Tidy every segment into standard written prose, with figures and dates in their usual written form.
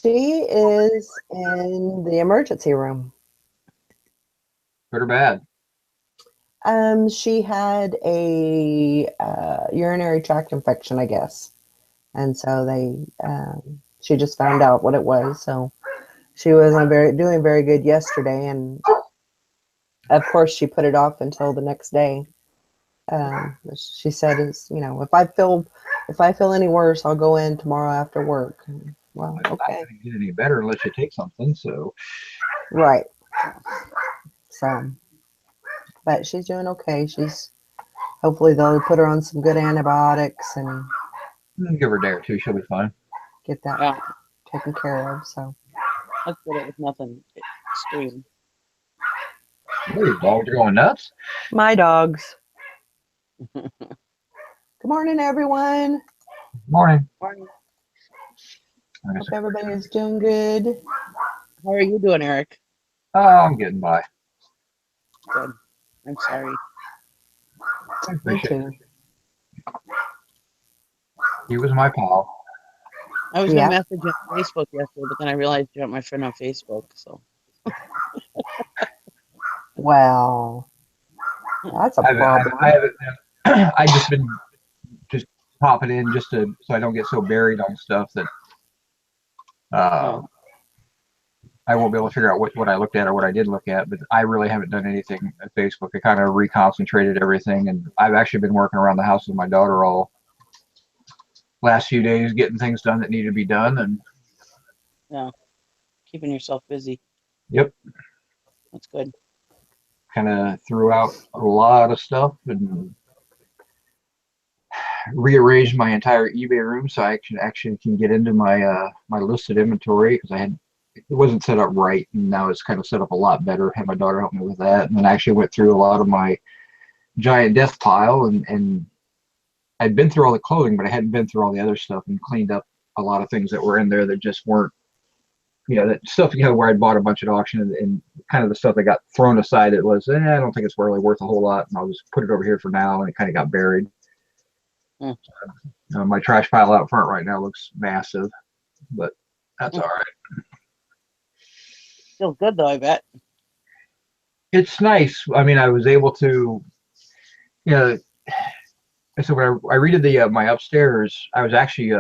She is in the emergency room. Good or bad? She had a urinary tract infection, I guess, and so she just found out what it was. So she wasn't doing very good yesterday, and of course she put it off until the next day. She said, if I feel any worse, I'll go in tomorrow after work. Well, It's okay, not going to get any better unless you take something. So right. So, but she's doing okay. Hopefully they'll put her on some good antibiotics and give her a day or two, she'll be fine. get that taken care of. So Let's get it with nothing extreme. Your dogs are going nuts. my dogs. Good morning, everyone. Morning. Morning. Hope everybody is doing good. How are you doing, Eric? Oh, I'm getting by. Good. I'm sorry. I Me appreciate too. it. He was my pal. I was Yeah. going to message you on Facebook yesterday, but then I realized you're not my friend on Facebook. So Well, that's a problem. I just been just popping in just so I don't get so buried on stuff that I won't be able to figure out what I looked at or what I did look at. But I really haven't done anything at Facebook. I kind of reconcentrated everything, and I've actually been working around the house with my daughter all last few days, getting things done that needed to be done. And yeah, keeping yourself busy. yep, That's good. kind of threw out a lot of stuff and rearranged my entire eBay room so I actually can get into my my listed inventory, because it wasn't set up right, and now it's kind of set up a lot better. Had my daughter help me with that, and then I actually went through a lot of my giant death pile, and I'd been through all the clothing, but I hadn't been through all the other stuff and cleaned up a lot of things that were in there that just weren't, that stuff, where I'd bought a bunch at auction, and kind of the stuff that got thrown aside, it was, I don't think it's really worth a whole lot, and I'll just put it over here for now, and it kind of got buried. My trash pile out front right now looks massive, but that's all right. Feels good though, I bet. It's nice. I mean, I was able to, so when I redid my upstairs, I was actually,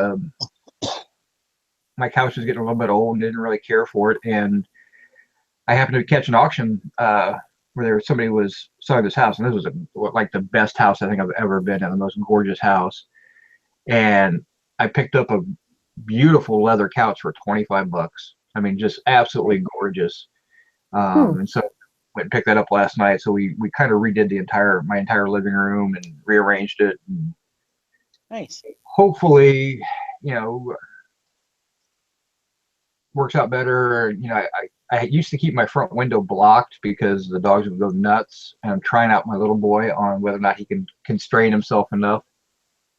my couch was getting a little bit old and didn't really care for it, and I happened to catch an auction where somebody was selling this house, and this was like the best house I think I've ever been in, the most gorgeous house. And I picked up a beautiful leather couch for $25. I mean, just absolutely gorgeous. And so went and picked that up last night. So we kind of redid my entire living room and rearranged it. And nice. Hopefully, works out better. I used to keep my front window blocked because the dogs would go nuts, and I'm trying out my little boy on whether or not he can constrain himself enough.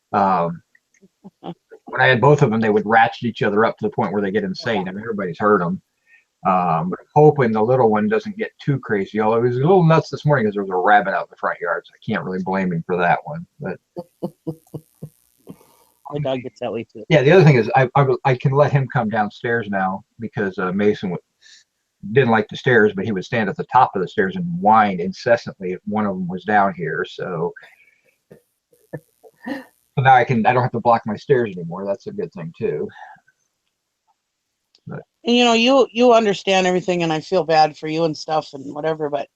When I had both of them, they would ratchet each other up to the point where they get insane. I mean, everybody's heard them. But hoping the little one doesn't get too crazy. Although he was a little nuts this morning because there was a rabbit out in the front yard, so I can't really blame him for that one. But my dog gets that way too. Yeah, the other thing is I can let him come downstairs now, because Mason didn't like the stairs, but he would stand at the top of the stairs and whine incessantly if one of them was down here. So now I don't have to block my stairs anymore. That's a good thing too. But, and you understand everything, and I feel bad for you and stuff and whatever, but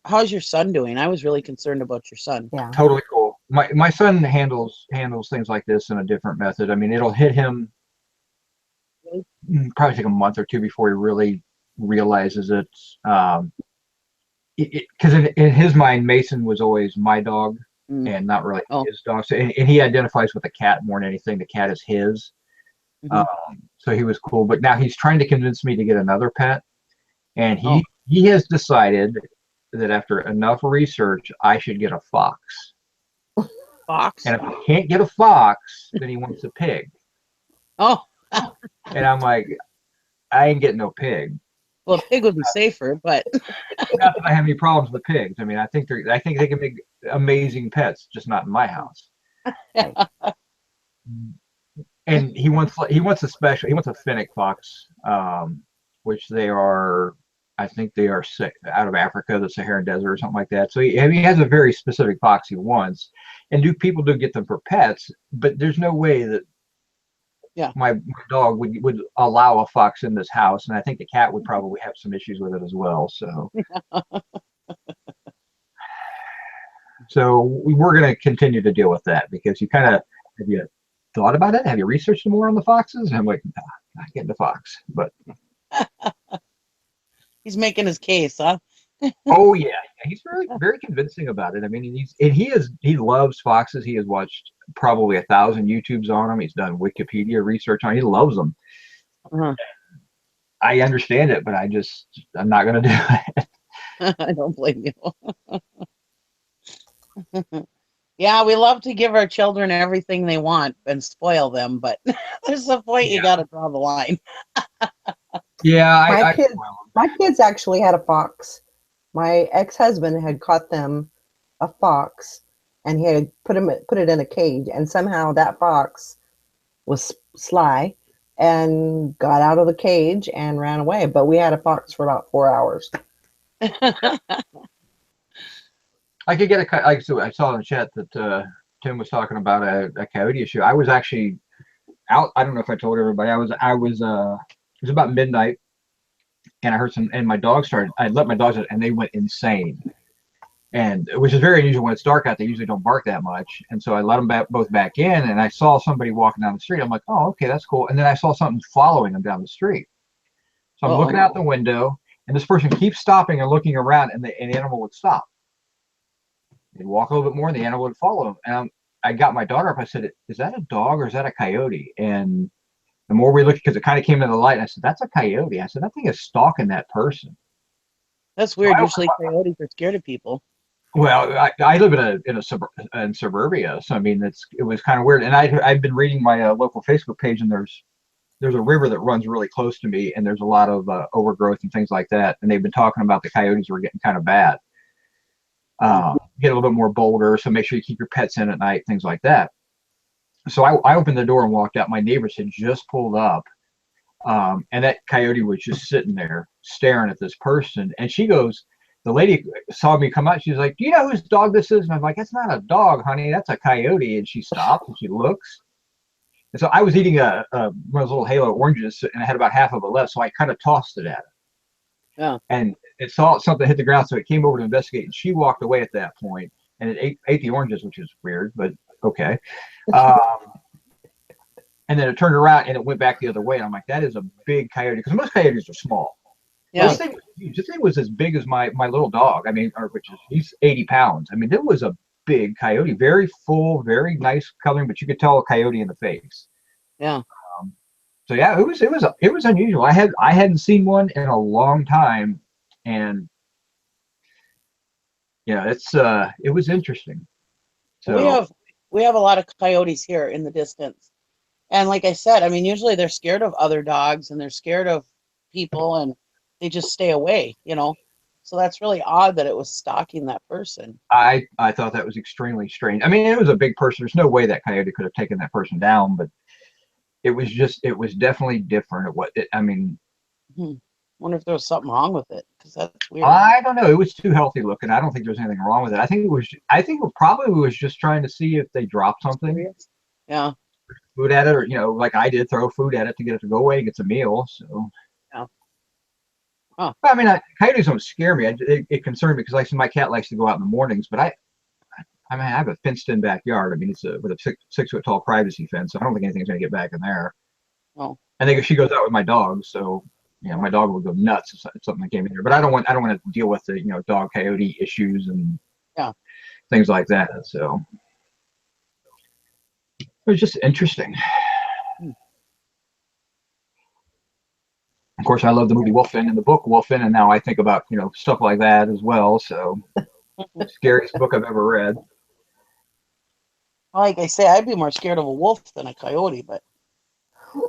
how's your son doing? I was really concerned about your son. Yeah. Totally cool. My son handles things like this in a different method. I mean, it'll hit him probably take a month or two before he really realizes it. Because in his mind, Mason was always my dog and not really his dog. So, and he identifies with the cat more than anything. The cat is his. So he was cool. But now he's trying to convince me to get another pet. And he has decided that after enough research, I should get a fox. Fox? And if I can't get a fox, then he wants a pig. Oh. And I'm like, I ain't getting no pig. Well, a pig would be safer, but not that I have any problems with pigs. I mean, I think they can make amazing pets, just not in my house. And and he wants a fennec fox, which they are. I think they are out of Africa, the Saharan Desert or something like that. So he has a very specific fox he wants, and people do get them for pets, but there's no way that Yeah. my dog would allow a fox in this house, and I think the cat would probably have some issues with it as well. So we're going to continue to deal with that because have you thought about it? Have you researched more on the foxes? And I'm like, nah, not getting the fox, but He's making his case, huh? oh yeah, he's very very convincing about it. I mean, he loves foxes. He has watched probably 1,000 YouTubes on them. He's done Wikipedia research on. He loves them. Uh-huh. I understand it, but I'm not going to do it. I don't blame you. Yeah, we love to give our children everything they want and spoil them, but there's a point you got to draw the line. Yeah, My kids actually had a fox. My ex-husband had caught them a fox, and he had put it in a cage, and somehow that fox was sly and got out of the cage and ran away. But we had a fox for about 4 hours. I could get so I saw in the chat that Tim was talking about a coyote issue. I was actually out. I don't know if I told everybody. It was about midnight, and I heard and my dog started. I let my dogs out, and they went insane. And which is very unusual when it's dark out. They usually don't bark that much, and so I let them both back in. And I saw somebody walking down the street. I'm like, oh, okay, that's cool. And then I saw something following them down the street. So I'm looking out the window, and this person keeps stopping and looking around, and the animal would stop. They'd walk a little bit more, and the animal would follow them. And I got my daughter up. I said, "Is that a dog or is that a coyote?" And the more we looked, because it kind of came into the light, and I said, "That's a coyote." I said, "That thing is stalking that person." That's weird. Usually coyotes are scared of people. Well, I live in suburbia, so I mean it was kind of weird. And I've been reading my local Facebook page, and there's a river that runs really close to me, and there's a lot of overgrowth and things like that. And they've been talking about the coyotes were getting kind of bad. Get a little bit more bolder, so make sure you keep your pets in at night, things like that. So I opened the door and walked out. My neighbors had just pulled up, and that coyote was just sitting there staring at this person. And the lady saw me come out. She's like, "Do you know whose dog this is?" And I'm like, "That's not a dog, honey. That's a coyote." And she stops and she looks. And so I was eating one of those little Halo oranges, and I had about half of it left. So I kind of tossed it at her. Yeah. And it saw something hit the ground, so it came over to investigate, and she walked away at that point, and it ate the oranges, which is weird, but okay. And then it turned around and it went back the other way. And I'm like, that is a big coyote, because most coyotes are small. Yeah. This thing was huge. This thing was as big as my little dog. I mean, he's 80 pounds. I mean, it was a big coyote, very full, very nice coloring, but you could tell a coyote in the face. Yeah. So yeah, it was unusual. I hadn't seen one in a long time, and yeah, it was interesting. So we have a lot of coyotes here in the distance, and like I said, I mean, usually they're scared of other dogs and they're scared of people, and they just stay away, you know. So that's really odd that it was stalking that person. I thought that was extremely strange. I mean, it was a big person. There's no way that coyote could have taken that person down, but it was definitely different. I mean, Wonder if there was something wrong with it, because that's weird. I don't know. It was too healthy looking. I don't think there was anything wrong with it. I think it probably was just trying to see if they dropped something. Yeah. Food at it, or like I did, throw food at it to get it to go away, get a meal. So. Yeah. Huh. I mean, coyotes don't scare me. It concerned me because my cat likes to go out in the mornings, but I mean, I have a fenced-in backyard. I mean, it's with a 6 foot tall privacy fence. So I don't think anything's going to get back in there. Oh. I think if she goes out with my dog, so my dog would go nuts if something came in here. But I don't want to deal with the dog coyote issues and things like that. So it was just interesting. Of course, I love the movie Wolfen and the book Wolfen, and now I think about stuff like that as well. So scariest book I've ever read. Like I say, I'd be more scared of a wolf than a coyote, but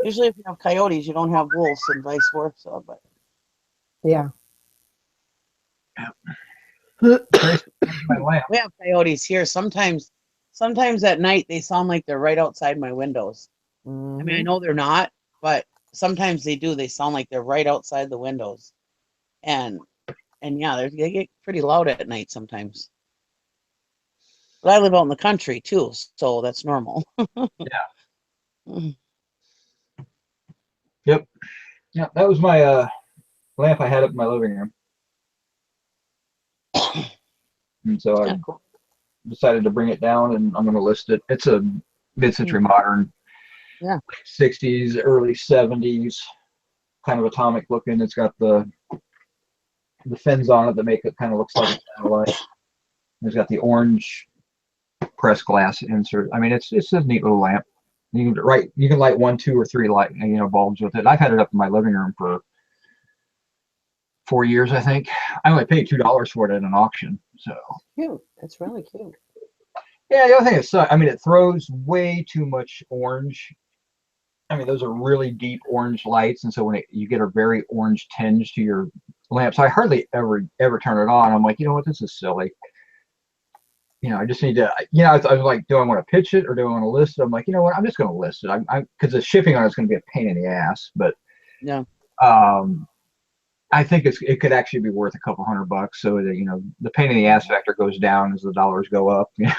usually if you have coyotes, you don't have wolves and vice versa. But yeah. We have coyotes here. Sometimes at night they sound like they're right outside my windows. I mean, I Hmm. know they're not, but sometimes they do. They sound like they're right outside the windows, and yeah, they get pretty loud at night sometimes. But I live out in the country too, so that's normal. Yeah. Yep. Yeah, that was my lamp I had up in my living room, and so I Yeah, cool. decided to bring it down, and I'm going to list it. It's a mid-century Mm, modern, yeah, 60s, early 70s, kind of atomic looking. It's got the fins on it that make it kind of looks like a satellite. It's got the orange pressed glass insert. I mean, it's a neat little lamp. You can light one, two, or three light bulbs with it. I've had it up in my living room for 4 years, I think. I only paid $2 for it at an auction. So Cute. It's really cute. yeah, the other thing is, I mean, it throws way too much orange. I mean, those are really deep orange lights, and so you get a very orange tinge to your lamp. So I hardly ever turn it on. I'm like, you know what, this is silly. I just need to, I was like, do I want to pitch it or do I want to list it? I'm like, you know what, I'm just going to list it. Because the shipping on it's going to be a pain in the ass, but yeah, um, I think it could actually be worth a couple $100, so that the pain in the ass factor goes down as the dollars go up. yeah,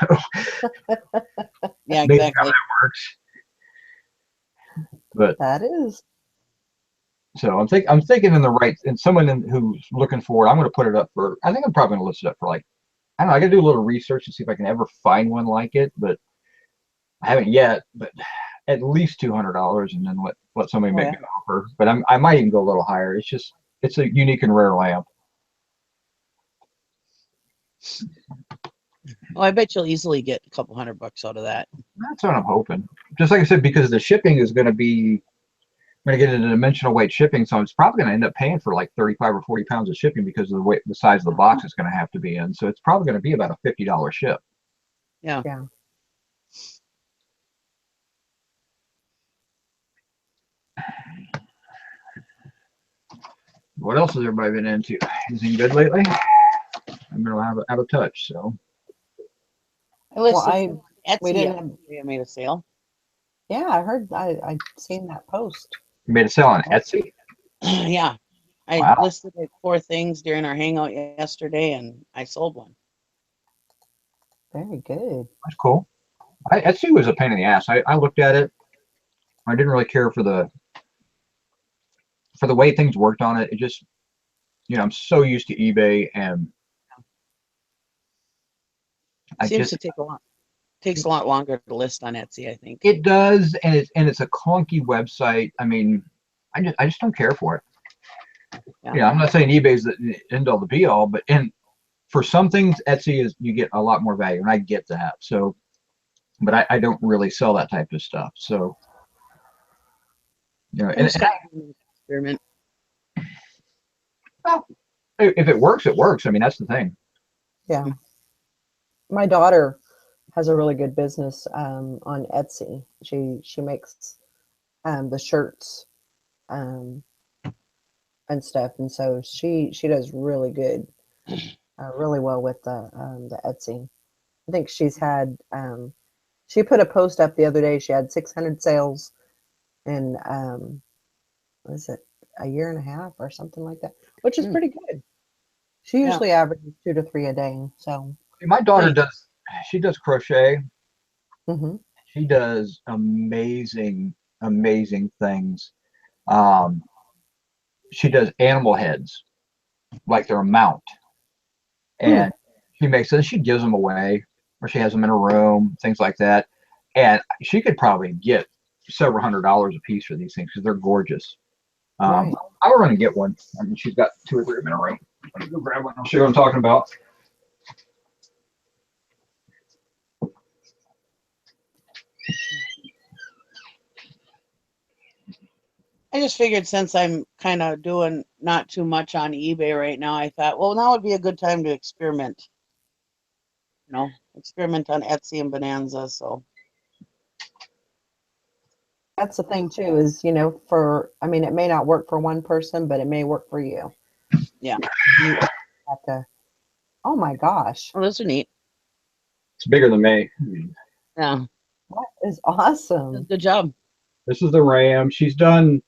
Maybe how exactly. that works. But That is. so I'm thinking in the right, and someone who's looking for it, I'm going to put it up for. I think I'm probably going to list it up for like, I don't know. I got to do a little research to see if I can ever find one like it, but I haven't yet. But at least $200, and then let somebody Oh make yeah. me an offer. But I might even go a little higher. It's a unique and rare lamp. Oh, I bet you'll easily get a couple $100 out of that. That's what I'm hoping. Just like I said, because the shipping is going to be, I'm going to get into dimensional weight shipping, so it's probably going to end up paying for like 35 or 40 pounds of shipping because of the size of the box it's going to have to be in. So it's probably going to be about a $50 ship. Yeah. Yeah. What else has everybody been into? Anything good lately? I'm going to have out of touch. So I Well, listed I we Etsy didn't have. yesterday. I made a sale. Yeah, I heard. I seen that post. you made a sale on Oh, Etsy. Yeah, I Wow, listed like four things during our hangout yesterday, and I sold one. very good. that's cool. Etsy was a pain in the ass. I looked at it. I didn't really care for the way things worked on it. It just, I'm so used to eBay, and I Seems just to take a lot. Takes a lot longer to list on Etsy, I think. it does, and it's a clunky website. I mean, I just don't care for it. Yeah. I'm not saying eBay's the end all the be all, but for some things, Etsy is you get a lot more value, and I get that. So, but I don't really sell that type of stuff. So, I and just kind of experiment. well, if it works, it works. I mean, that's the thing. Yeah, my daughter has a really good business on Etsy. She makes the shirts um, and stuff, and so she does really good, really well with the Etsy. I think she's had. She put a post up the other day. She had 600 sales in what is it, a year and a half or something like that, which is Mm, pretty good. She yeah, usually averages 2 to 3 a day. So, My daughter nice. does. She does crochet. hmm She does amazing things. Um, she does animal heads like they're a mount, hmm, and she makes them. She gives them away, or she has them in her room, things like that. And she could probably get several $100s a piece for these things because they're gorgeous. right. I'll run and get one. I mean, she's got two or three of them in her room. Let me go grab one. I'll show you what I'm talking about. I just figured since I'm kind of doing not too much on eBay right now, I thought, well, now would be a good time to experiment. Experiment on Etsy and Bonanza. So That's the thing too, is, I mean, it may not work for one person, but it may work for you. yeah, You have to, oh my gosh, well, those are neat. It's bigger than me. Yeah, that is that's a awesome. good job. This is the ram. She did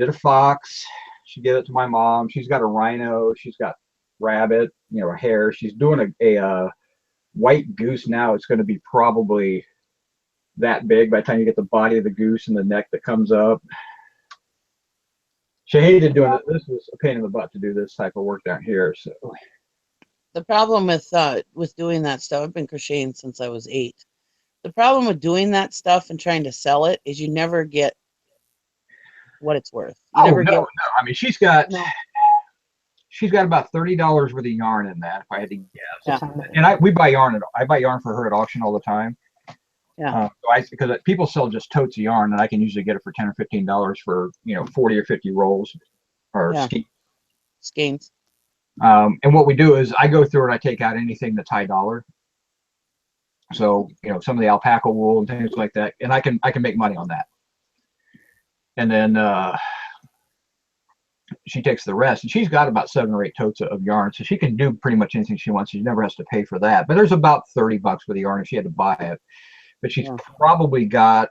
a fox. She gave it to my mom. She's got a rhino. She's got rabbit, a hare. She's doing a white goose now. It's going to be probably that big by the time you get the body of the goose and the neck that comes up. She hated doing it. This was a pain in the butt to do this type of work down here. So The problem with doing that stuff, I've been crocheting since I was 8. The problem with doing that stuff and trying to sell it is you never get what it's worth. You oh never no, get no. I mean no. she's got about $30 worth of yarn in that, if I had to A guess. Yeah, ton of And it. we buy yarn. I buy yarn for her at auction all the time. yeah, Because people sell just totes of yarn, and I can usually get it for $10 or $15 for 40 or 50 rolls or yeah. skein. Skeins. And what we do is I go through and I take out anything that's high dollar. So some of the alpaca wool and things like that, and I can make money on that. And then she takes the rest, and she's got about 7 or 8 totes of yarn, so she can do pretty much anything she wants. She never has to pay for that. But there's about $30 for the yarn if she had to buy it. But she's Yeah. probably got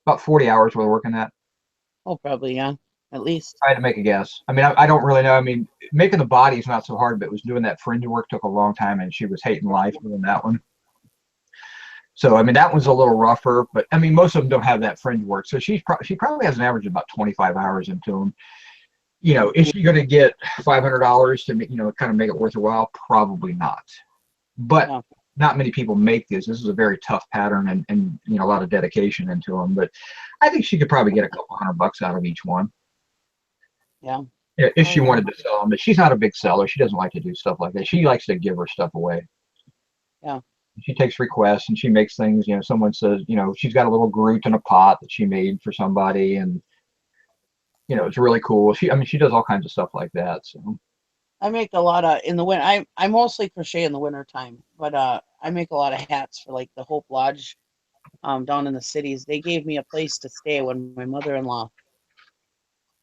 about 40 hours worth of work in that. Oh, probably, yeah. At least. I had to make a guess. I mean, I don't really know. I mean, making the body is not so hard, but it was doing that fringe work took a long time, and she was hating life doing that one. So, I mean, that one's a little rougher, but I mean, most of them don't have that fringe work. So she probably has an average of about 25 hours into them. Is she going to get $500 to kind of make it worth her while? Probably not. But Yeah. not many people make this. This is a very tough pattern and a lot of dedication into them. But I think she could probably get a couple $100 out of each one. Yeah. If Oh, she yeah. wanted to sell them. But she's not a big seller. She doesn't like to do stuff like that. She likes to give her stuff away. Yeah. She takes requests and she makes things. Someone says, she's got a little Groot in a pot that she made for somebody, and it's really cool. She does all kinds of stuff like that. So I make a lot of in the winter. I mostly crochet in the winter time, but I make a lot of hats for like the Hope Lodge down in the cities. They gave me a place to stay when my mother-in-law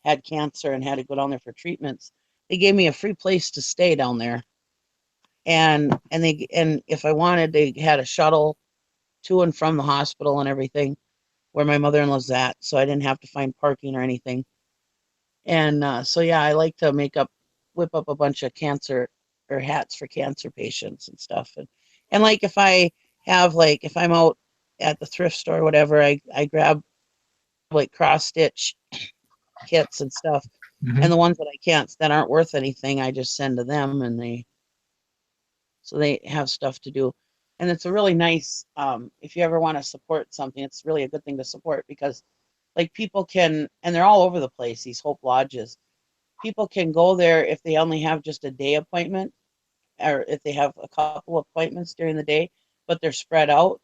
had cancer and had to go down there for treatments. They gave me a free place to stay down there. And if I wanted, they had a shuttle to and from the hospital and everything where my mother-in-law's at, so I didn't have to find parking or anything. And so yeah, I like to whip up a bunch of cancer or hats for cancer patients and stuff. And like if I'm out at the thrift store or whatever, I grab like cross stitch kits and stuff. mm-hmm. And the ones that aren't worth anything, I just send to them, and so they have stuff to do. And it's a really nice, if you ever want to support something, it's really a good thing to support because like people can, and they're all over the place, these Hope Lodges. People can go there if they only have just a day appointment or if they have a couple appointments during the day, but they're spread out.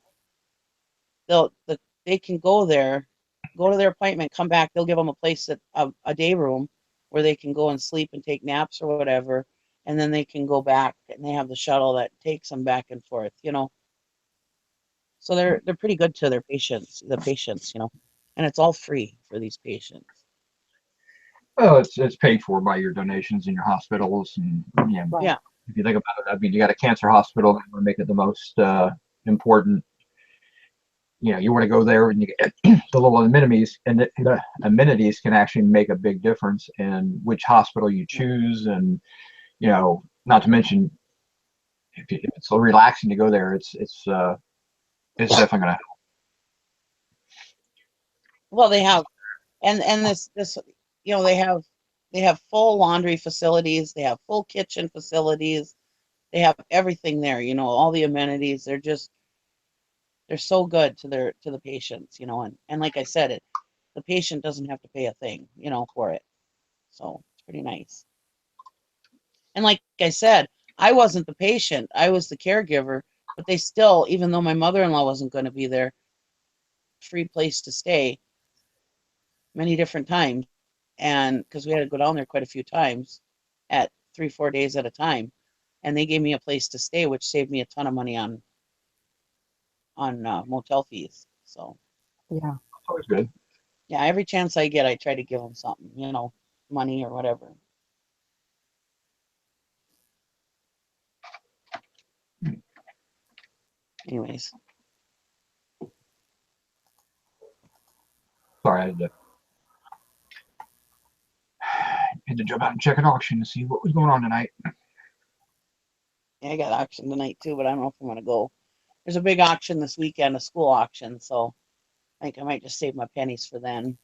They can go there, go to their appointment, come back. They'll give them a place a day room where they can go and sleep and take naps or whatever, and then they can go back and they have the shuttle that takes them back and forth. So they're pretty good to the patients, and it's all free for these patients. Well, it's paid for by your donations in your hospitals, and Right. Yeah, if you think about it, I mean, you got a cancer hospital, you want to make it the most important. You want to go there, and you get the little amenities, and the amenities can actually make a big difference in which hospital you choose, and not to mention if it's so relaxing to go there, it's definitely going to help. well, they have, and this they have full laundry facilities, they have full kitchen facilities, they have everything there, all the amenities. They're so good to the patients, and like I said, the patient doesn't have to pay a thing, for it. So it's pretty nice. And like I said, I wasn't the patient, I was the caregiver, but they still, even though my mother-in-law wasn't going to be there, free place to stay many different times. And because we had to go down there quite a few times at 3, 4 days at a time. And they gave me a place to stay, which saved me a ton of money on motel fees. So Yeah. Always good. yeah, every chance I get, I try to give them something, money or whatever. Anyways, Sorry, had to jump out and check an auction to see what was going on tonight. Yeah, I got auction tonight too, but I don't know if I'm gonna go. There's a big auction this weekend, a school auction, so I think I might just save my pennies for then.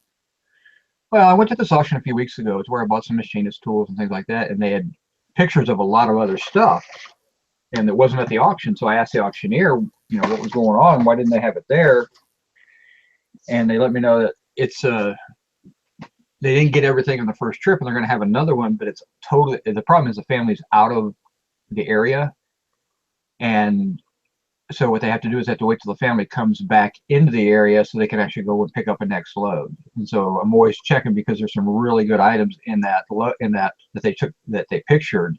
Well, I went to this auction a few weeks ago. It's where I bought some machinist tools and things like that, and they had pictures of a lot of other stuff, and it wasn't at the auction. So I asked the auctioneer, what was going on? Why didn't they have it there? And they let me know that they didn't get everything on the first trip, and they're going to have another one, but it's totally, the problem is the family's out of the area, and so what they have to do is they have to wait till the family comes back into the area so they can actually go and pick up a next load. And so I'm always checking because there's some really good items in that they pictured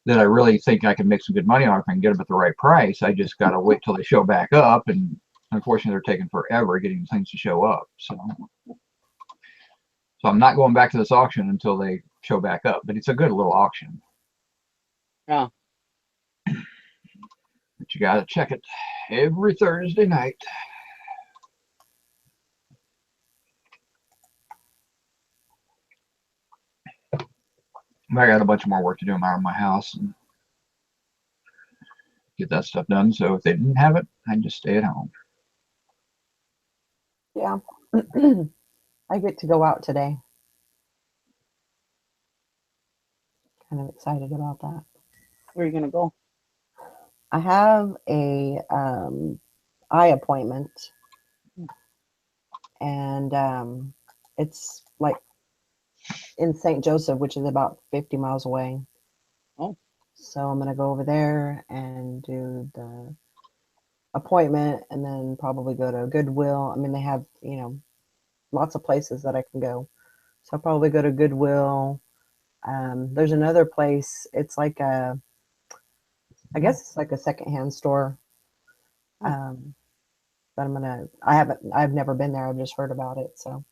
that I really think I can make some good money on if I can get them at the right price. I just got to wait till they show back up, and unfortunately they're taking forever getting things to show up. So I'm not going back to this auction until they show back up, but it's a good little auction. Yeah. But you got to check it every Thursday night. I got a bunch more work to do around my house and get that stuff done. So if they didn't have it, I'd just stay at home. Yeah. I get to go out today. Kind of excited about that. Where are you gonna go? I have a eye appointment, and it's like in St. Joseph, which is about 50 miles away. Oh. So I'm gonna go over there and do the appointment, and then probably go to Goodwill. I mean, they have lots of places that I can go. So I'll probably go to Goodwill. There's another place. It's like I guess it's like a secondhand store. But I've never been there. I've just heard about it. So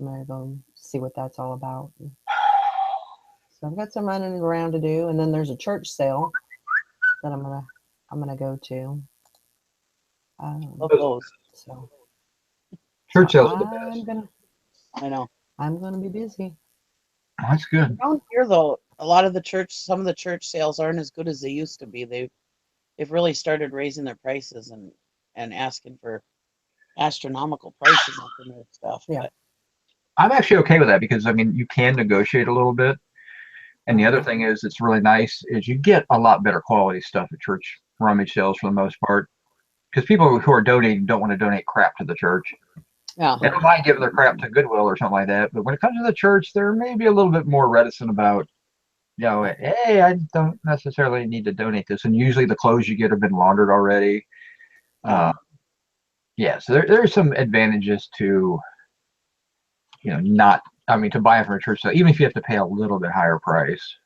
I'm gonna go see what that's all about. So I've got some running around to do, and then there's a church sale that I'm gonna go to. So Church sales are the best. I know. I'm gonna be busy. Oh, that's good. Around here though, some of the church sales aren't as good as they used to be. They've really started raising their prices and asking for astronomical prices on some of their stuff. Yeah. But I'm actually okay with that because you can negotiate a little bit. And the other thing is, it's really nice is you get a lot better quality stuff at church rummage sales for the most part, because people who are donating don't want to donate crap to the church. yeah, They don't mind giving their crap to Goodwill or something like that. But when it comes to the church, they're maybe a little bit more reticent about, hey, I don't necessarily need to donate this. And usually the clothes you get have been laundered already. Yeah, so there's some advantages to, to buy it from a church. So even if you have to pay a little bit higher price.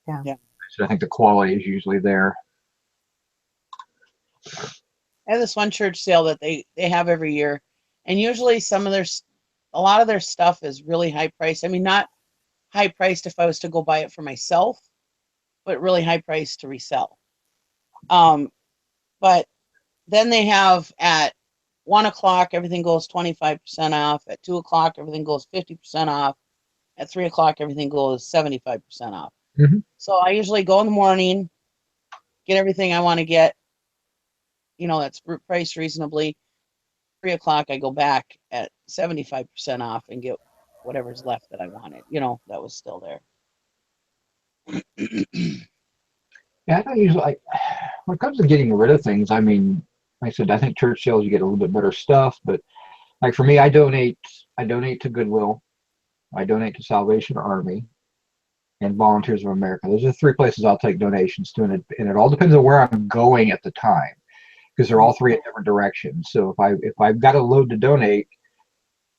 Yeah. So I think the quality is usually there. I have this one church sale that they have every year, and usually a lot of their stuff is really high priced. I mean, not high priced if I was to go buy it for myself, but really high priced to resell. But then they have at 1 o'clock, everything goes 25% off. At 2 o'clock, everything goes 50% off. At 3 o'clock, everything goes 75% off. Mm-hmm. So I usually go in the morning, get everything I want to get, that's priced reasonably. 3 o'clock, I go back at 75% off and get whatever's left that I wanted, that was still there. Yeah, I don't usually, when it comes to getting rid of things, like I said, I think church sales, you get a little bit better stuff, but like for me, I donate to Goodwill, I donate to Salvation Army, and Volunteers of America. Those are the three places I'll take donations to, and it all depends on where I'm going at the time, because they're all three in different directions. So if I've got a load to donate,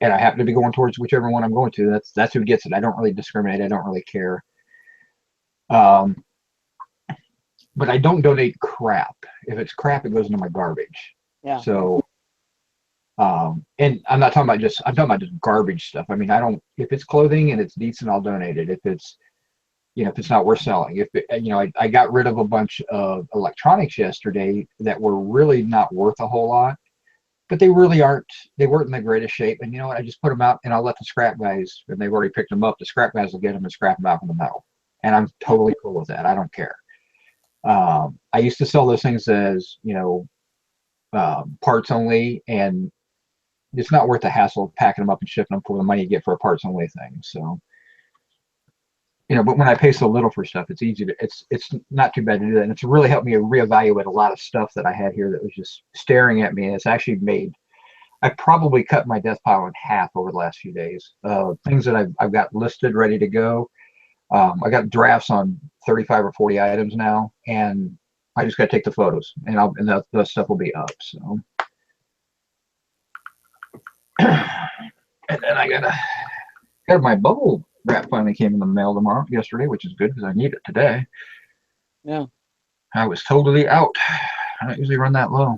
and I happen to be going towards whichever one I'm going to, that's who gets it. I don't really discriminate. I don't really care. But I don't donate crap. If it's crap, it goes into my garbage. Yeah. So, and I'm talking about just garbage stuff. If it's clothing and it's decent, I'll donate it. If it's not worth selling. I got rid of a bunch of electronics yesterday that were really not worth a whole lot. but they really aren't. They weren't in the greatest shape. And you know what? I just put them out, and I'll let the scrap guys, and they've already picked them up. The scrap guys will get them and scrap them out from the metal, and I'm totally cool with that. I don't care. I used to sell those things as parts only, and it's not worth the hassle of packing them up and shipping them for the money you get for a parts only thing. So, but when I pay so little for stuff, it's easy to it's not too bad to do that. And it's really helped me reevaluate a lot of stuff that I had here that was just staring at me. And it's actually made I probably cut my death pile in half over the last few days. Things that I've got listed ready to go. I got drafts on 35 or 40 items now, and I just got to take the photos, and the stuff will be up. So, and then I got my bubble wrap finally came in the mail yesterday, which is good because I need it today. Yeah. I was totally out. I don't usually run that low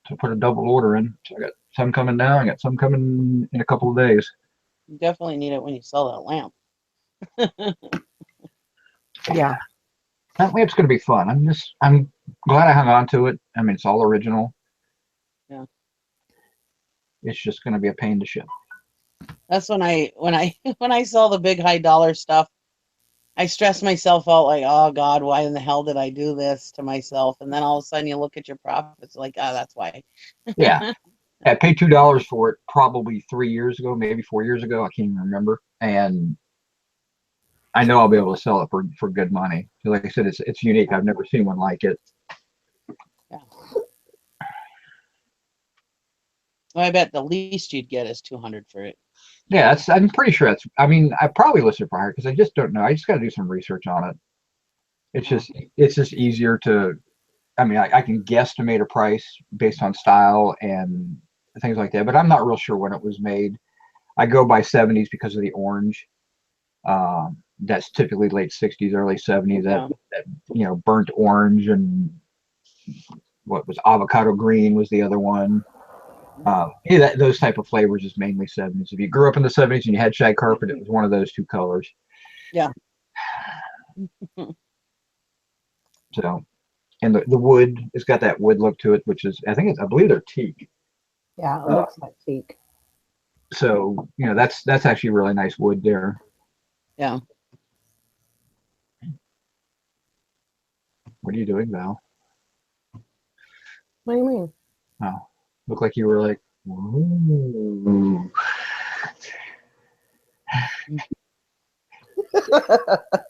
to put a double order in. So I got some coming now. I got some coming in a couple of days. You definitely need it when you sell that lamp. Yeah. That lamp's going to be fun. I'm glad I hung on to it. I mean, it's all original. Yeah. It's just going to be a pain to ship. That's when I sell the big high dollar stuff, I stress myself out like, oh God, why in the hell did I do this to myself? And then all of a sudden you look at your profits like, that's why. Yeah. I paid $2 for it probably 3 years ago, maybe 4 years ago. I can't even remember. And I know I'll be able to sell it for good money. So like I said, it's unique. I've never seen one like it. Yeah. Well, I bet the least you'd get is 200 for it. Yeah, I'm pretty sure I mean, I probably listed for higher because I just don't know. I just got to do some research on it. It's just easier to, I mean, I can guesstimate a price based on style and things like that, but I'm not real sure when it was made. I go by 70s because of the orange. That's typically late 60s, early 70s. That burnt orange, and what was avocado green was the other one. Those type of flavors is mainly 70s. If you grew up in the 70s and you had shag carpet, it was one of those two colors. Yeah. So, and the wood, it's got that wood look to it, which is, I believe they're teak. Yeah, it looks like teak. So, that's actually really nice wood there. Yeah. What are you doing, Val? What do you mean? Oh, looked like you were like, whoa. We're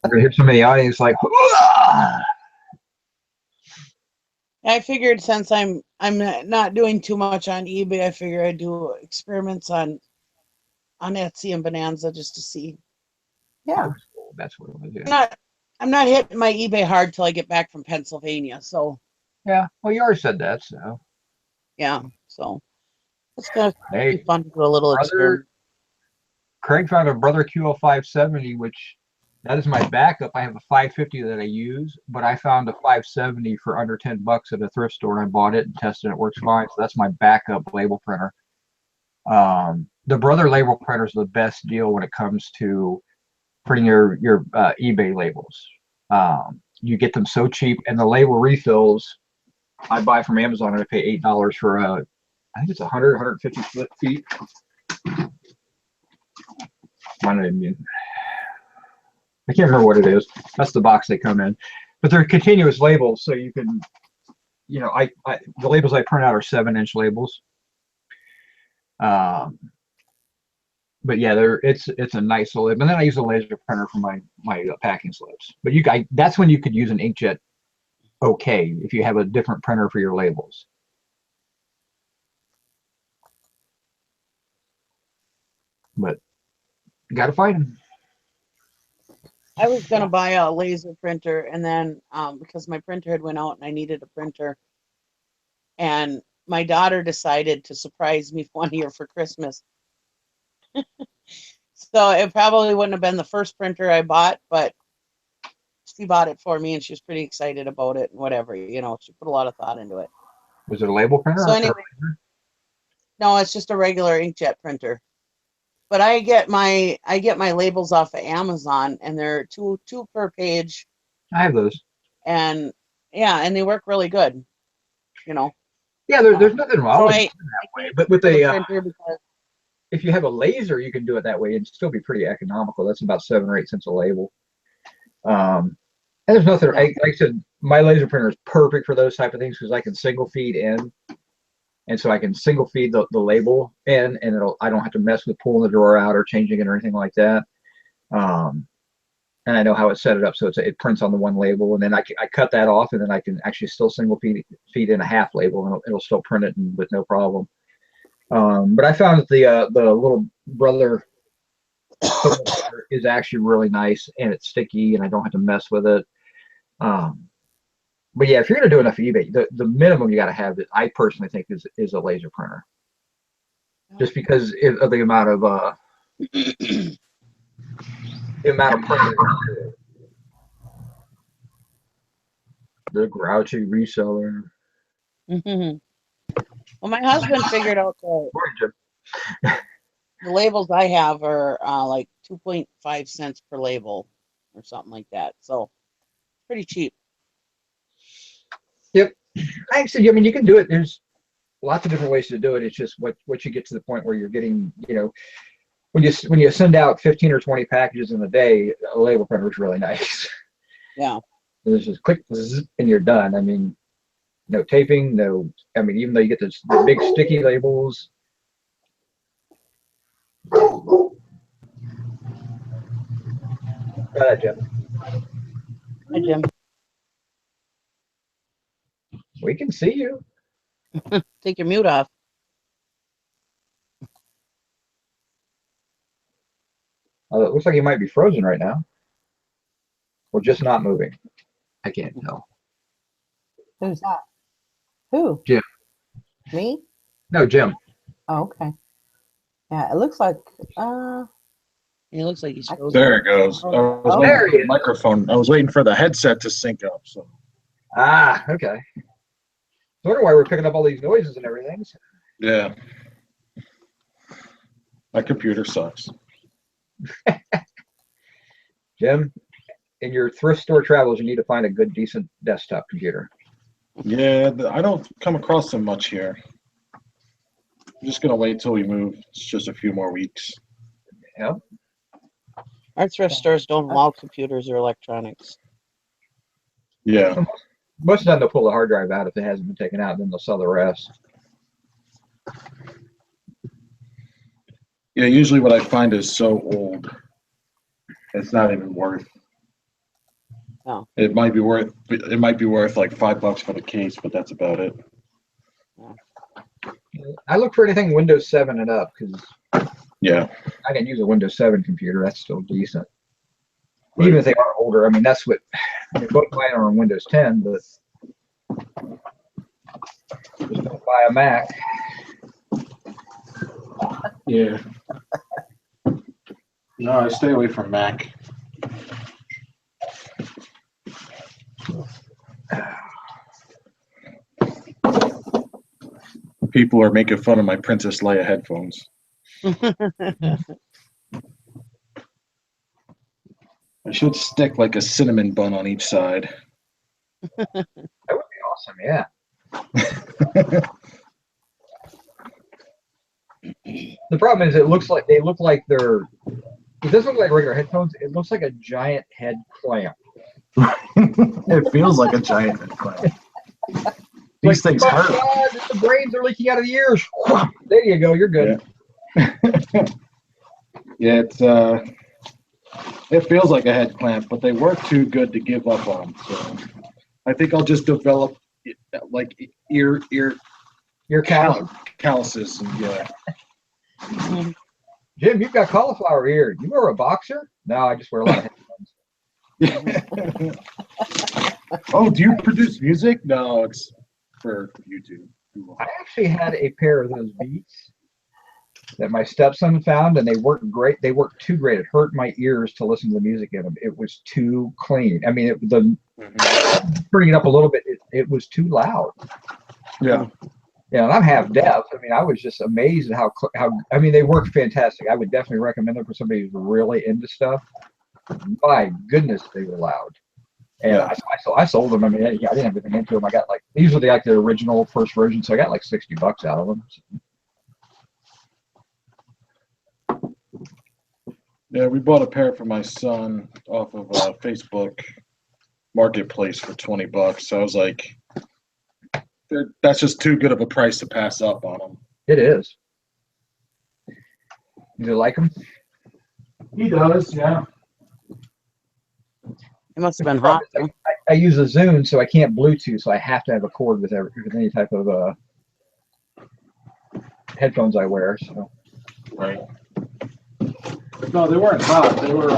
gonna hear somebody in the audience like, whoa! I figured since I'm not doing too much on eBay, I figure I'd do experiments on Etsy and Bonanza just to see. Yeah. That's what it was. Yeah. I'm not hitting my eBay hard till I get back from Pennsylvania. So Yeah. Well, you already said that, so. yeah. So it's gonna Hey, be fun to do a little experiment. Craig found a Brother QL570, which that is my backup. I have a 550 that I use, but I found a 570 for under $10 at a thrift store, and I bought it and tested it. It works fine. So that's my backup label printer. The Brother label printers are the best deal when it comes to printing your eBay labels. You get them so cheap, and the label refills I buy from Amazon, and I pay $8 for I think it's 150 feet. I can't remember what it is. That's the box they come in, but they're continuous labels, so you can, the labels I print out are 7-inch labels. But yeah, it's a nice little. And then I use a laser printer for my packing slips. But that's when you could use an inkjet. Okay, if you have a different printer for your labels. But you got to find them. I was gonna buy a laser printer, and then because my printer had went out and I needed a printer, and my daughter decided to surprise me one year for Christmas. So it probably wouldn't have been the first printer I bought, but she bought it for me, and she was pretty excited about it and whatever. She put a lot of thought into it. Was it a label printer? So anyway, no, it's just a regular inkjet printer. But I get my labels off of Amazon, and they're two per page. I have those. And yeah, and they work really good. Yeah, there's nothing wrong So with I doing that way. can't But with for the a printer because if you have a laser, you can do it that way and still be pretty economical. That's about 7 or 8 cents a label. And there's nothing, yeah. like I said, my laser printer is perfect for those type of things because I can single feed in. And so I can single feed the label in and I don't have to mess with pulling the drawer out or changing it or anything like that. Um, and I know how to set it up so it prints on the one label, and then I cut that off, and then I can actually still single feed in a half label, and it'll still print it with no problem. But I found that the little brother is actually really nice, and it's sticky, and I don't have to mess with it. But yeah, if you're gonna do enough eBay, the minimum you got to have, I personally think, is a laser printer, just because of the amount of printing. The grouchy reseller. Well, my husband figured out the Morning, Jim. the labels I have are like 2.5 cents per label or something like that. So pretty cheap. Yep. Actually, I mean, you can do it. There's lots of different ways to do it. It's just what you get to the point where you're getting, when you send out 15 or 20 packages in a day, a label printer is really nice. Yeah. It's just click and you're done. I mean, no taping, no. I mean, even though you get the big sticky labels. Go ahead, Jim. Hi, Jim. We can see you. Take your mute off. It looks like you might be frozen right now, or just not moving. I can't tell. Who's that? Who? Jim. Me? No, Jim. Oh, okay. Yeah, it looks like It looks like he's frozen. There it goes. I was Oh. waiting There for he the is. microphone. I was waiting for the headset to sync up. So Ah, okay. I wonder why we're picking up all these noises and everything. yeah, my computer sucks. Jim, in your thrift store travels, you need to find a good, decent desktop computer. Yeah, I don't come across them much here. I'm just gonna wait till we move. It's just a few more weeks. Yeah. Our thrift stores don't allow computers or electronics. Yeah, Most of the time they'll pull the hard drive out if it hasn't been taken out, and then they'll sell the rest. yeah. Usually, what I find is so old, it's not even worth. No. It might be worth. It might be worth like $5 for the case, but that's about it. I look for anything Windows 7 and up because Yeah. I can use a Windows 7 computer. That's still decent. Right. Even if they are older. I mean, that's what both mine are on Windows 10, but just don't buy a Mac. Yeah. No, I stay away from Mac. People are making fun of my Princess Leia headphones. I should stick like a cinnamon bun on each side. That would be awesome, yeah. The problem is it looks like they look like they're it doesn't look like regular headphones, it looks like a giant head clamp. It feels like a giant head clamp. These things oh hurt. God, the brains are leaking out of the ears. There you go, you're good. Yeah, it feels like a head clamp, but they work too good to give up on. So I think I'll just develop like ear Your calluses and yeah. Jim, you've got cauliflower ear. You were a boxer? No, I just wear a lot of headphones. Oh, do you produce music? No, it's for YouTube. I actually had a pair of those Beats that my stepson found, and they worked great. They worked too great. It hurt my ears to listen to the music in them. It was too clean. I mean, turning it up a little bit, it was too loud. Yeah. Yeah, and I'm half deaf. I mean, I was just amazed at how I mean, they work fantastic. I would definitely recommend them for somebody who's really into stuff. My goodness, they were loud. And Yeah. I sold them. I mean, I didn't have anything into them. I got like, these were the original first version, so I got like $60 out of them. Yeah, we bought a pair for my son off of Facebook Marketplace for $20. So I was like, that's just too good of a price to pass up on them. It is. You like them? He does, yeah. It must have been hot. Huh? I use a Zune, so I can't Bluetooth, so I have to have a cord with any type of headphones I wear. So. Right. No, they weren't hot. They were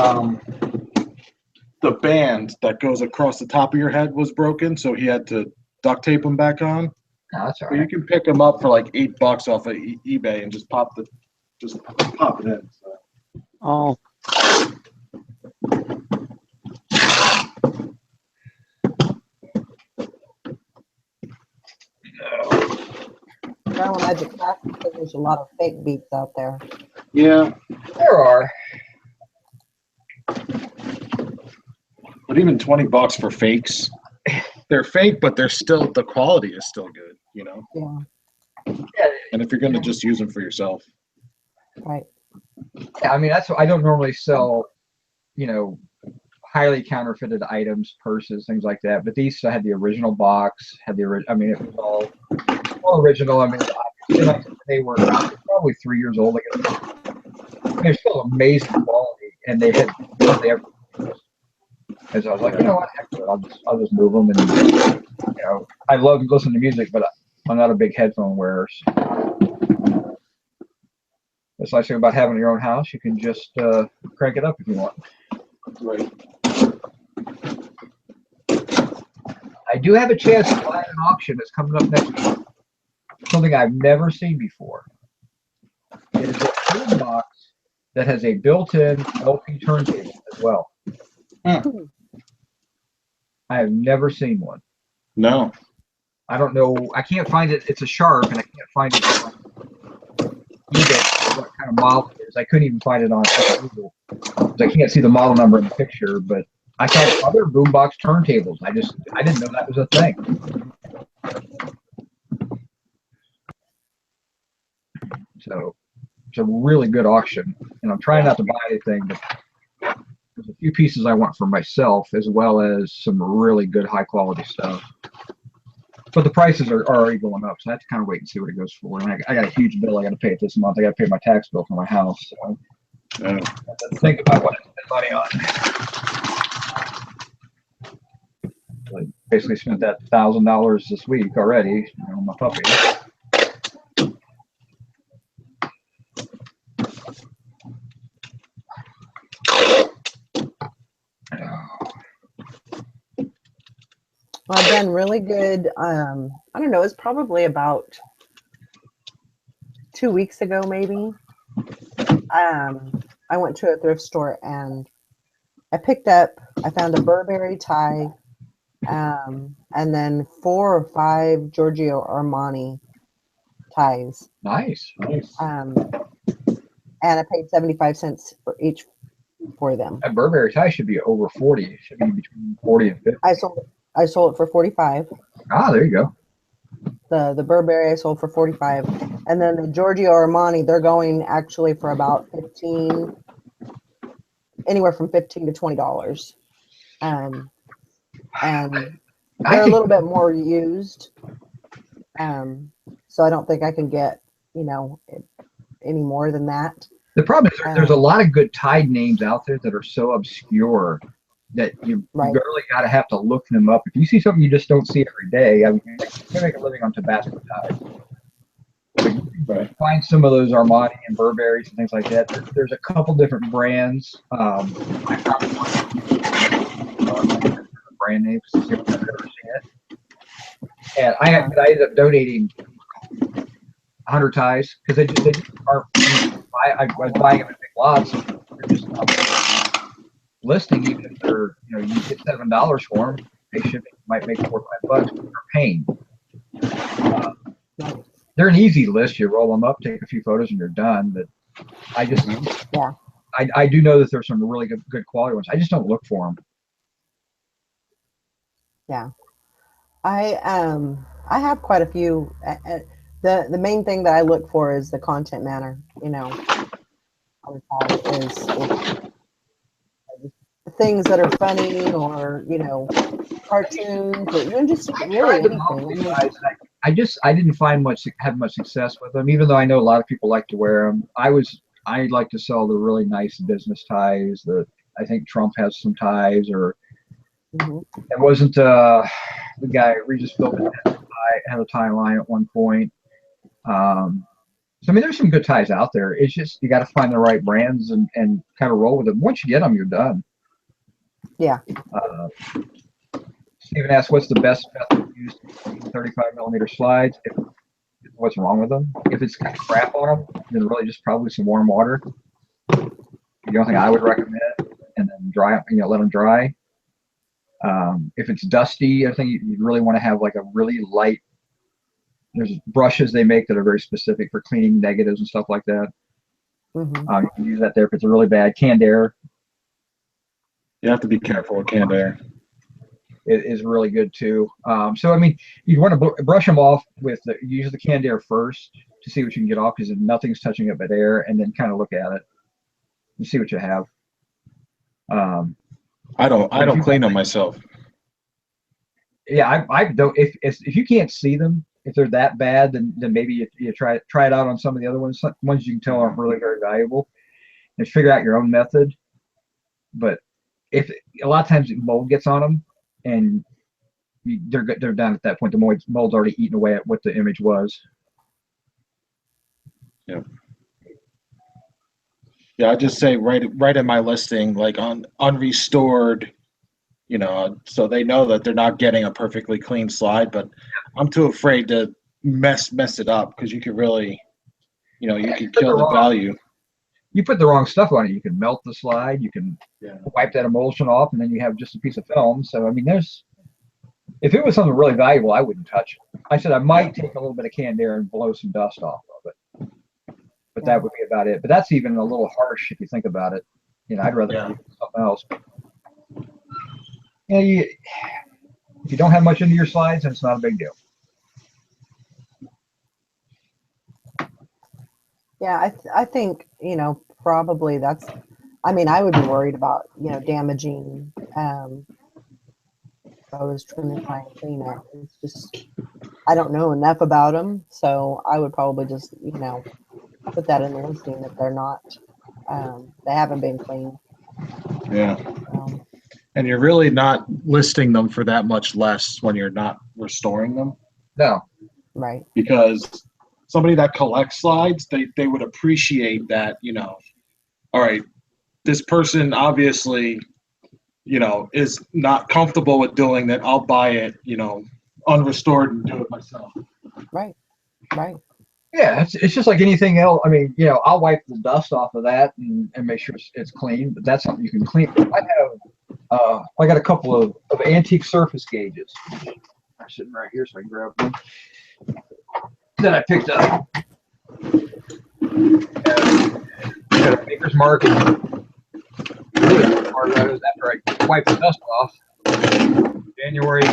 the band that goes across the top of your head was broken, so he had to duct tape them back on. No, that's all But you right. can pick them up for like $8 off of eBay and just pop it in. So. Oh, Maryland Magic Craft because there's a lot of fake beats out there. Yeah, There are. but even $20 for fakes, they're fake, but they're still, the quality is still good, you know. Yeah, And if you're gonna just use them for yourself, right. Yeah, I mean, that's what I don't normally sell, highly counterfeited items, purses, things like that. But these had the original box, I mean, it was all original. I mean, they were probably 3 years old. They're still amazing quality, and they had and so I was like, you know what, heck with it. I'll just move them. And I love listening to music, but I'm not a big headphone wearer. So. That's nice thing about having your own house. You can just crank it up if you want. right? I do have a chance to buy an auction that's coming up next week. Something I've never seen before. It is a boombox that has a built-in LP turntable as well. Hmm. I have never seen one. No. I don't know. I can't find it. It's a Sharp, and I can't find it on eBay. What kind of model it is? I couldn't even find it on Google. I can't see the model number in the picture, but I've had other boombox turntables. I didn't know that was a thing. So it's a really good auction, and I'm trying not to buy anything, but there's a few pieces I want for myself, as well as some really good high quality stuff. But the prices are already going up, so I have to kind of wait and see what it goes for. And I got a huge bill I got to pay it this month. I got to pay my tax bill for my house. So I have to think about what I spend money on. I basically spent that $1,000 this week already on my puppy. Well, I've done really good. I don't know. It's probably about 2 weeks ago, maybe. I went to a thrift store and I found a Burberry tie, and then 4 or 5 Giorgio Armani ties. Nice. And I paid 75 cents for each for them. That Burberry tie should be over 40. It should be between 40 and 50. I sold it for 45. Ah, there you go. The Burberry I sold for 45, and then the Giorgio Armani, they're going actually for about 15, anywhere from $15 to $20. And they're a little bit more used. So I don't think I can get, any more than that. The problem is there's a lot of good tide names out there that are so obscure that you barely have to look them up. If you see something you just don't see every day, I mean, you can make a living on Tabasco ties. But find some of those Armani and Burberrys and things like that. There's a couple different brands. I found one brand names to see if I've ever seen it. And I ended up donating 100 ties because they just are. I was buying them in big lots. They're just not listing, even if they're you get $7 for them. They might make $4 or $5, but they're paying. They're an easy list. You roll them up, take a few photos, and you're done. But I just, I do know that there's some really good quality ones. I just don't look for them. Yeah. I have quite a few. The main thing that I look for is the content manner. You know, on the side is things that are funny or cartoons or just I really tried the anything. I monthly mean, size, and I didn't find much have much success with them. Even though I know a lot of people like to wear them, I like to sell the really nice business ties. The I think Trump has some ties, or mhm. it wasn't the guy Regis Philbin had a tie line at one point. Um, so I mean, there's some good ties out there. It's just you got to find the right brands and kind of roll with them. Once you get them, you're done. Yeah. Uh, Stephen asked, "What's the best method to use 35 millimeter slides? What's wrong with them? If it's got crap on them, then really just probably some warm water. The only thing I would recommend, and then dry them, let them dry. If it's dusty, I think you really want to have like a really light. There's brushes they make that are very specific for cleaning negatives and stuff like that. Hmm. You can use that there if it's really bad. Canned air You have to be careful with canned air. is really good too. So I mean, you want to brush them off with use the canned air first to see what you can get off because nothing's touching it but air, and then kind of look at it and see what you have. Um, I but if don't you clean them myself. Yeah, I don't. If you can't see them, if they're that bad, then maybe you try it out on some of the other ones. Some ones you can tell aren't really very valuable, and figure out your own method. But if a lot of times mold gets on them, and they're done at that point. The mold's already eaten away at what the image was. Yeah. Yeah, I just say right in my listing, like on unrestored, so they know that they're not getting a perfectly clean slide, but I'm too afraid to mess it up because you could really, you Yeah, could kill the value. you put the wrong stuff on it. You can melt the slide. You can wipe that emulsion off, and then you have just a piece of film. So I mean, if it was something really valuable, I wouldn't touch it. I said I might take a little bit of canned air and blow some dust off of it, but that would be about it. But that's even a little harsh if you think about it. I'd rather use something else. If you don't have much into your slides, then it's not a big deal. Yeah, I think probably that's. I mean, I would be worried about damaging. If I was trying to try and clean it. It's just I don't know enough about them, so I would probably just put that in the listing that they're not. They haven't been cleaned. Yeah. Um, And you're really not listing them for that much less when you're not restoring them. No. right. Because somebody that collects slides, they would appreciate that, all right, this person obviously, is not comfortable with doing that. I'll buy it, unrestored and do it myself. Right. Right. Yeah, it's just like anything else. I mean, I'll wipe the dust off of that and make sure it's clean. But that's something you can clean. I got a couple of antique surface gauges. They're sitting right here, so I can grab one. That I picked up. Got a maker's mark. Really part of that is after I wipe the dust off. January.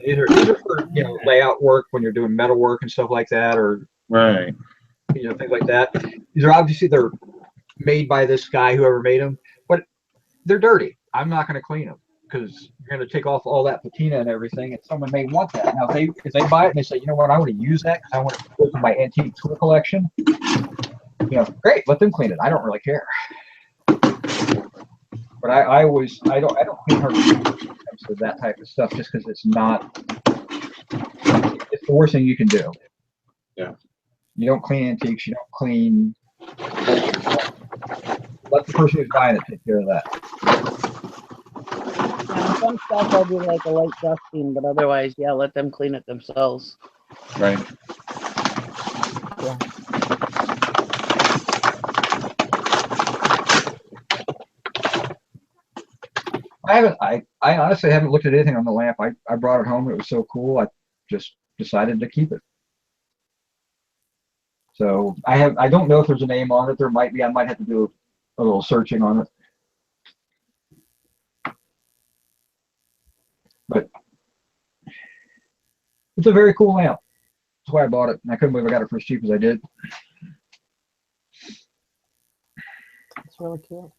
These are for layout work when you're doing metal work and stuff like that, or Right. Things like that. These are obviously they're made by this guy, whoever made them, but they're dirty. I'm not going to clean them because you're going to take off all that patina and everything, and someone may want that. Now, if they buy it and they say, you know what, I want to use that because I want to put it in my antique tool collection, great, let them clean it. I don't really care. But I don't clean her to that type of stuff just because it's the worst thing you can do. Yeah. You don't clean antiques. You don't clean. Let the person who's buying it take care of that. And some stuff I'll do like a light dusting, but otherwise, yeah, let them clean it themselves. Right. Yeah. I honestly haven't looked at anything on the lamp. I brought it home. It was so cool. I just decided to keep it. So I don't know if there's a name on it. There might be. I might have to do a little searching on it. It's a very cool lamp. That's why I bought it, and I couldn't believe I got it for as cheap as I did. It's really cute.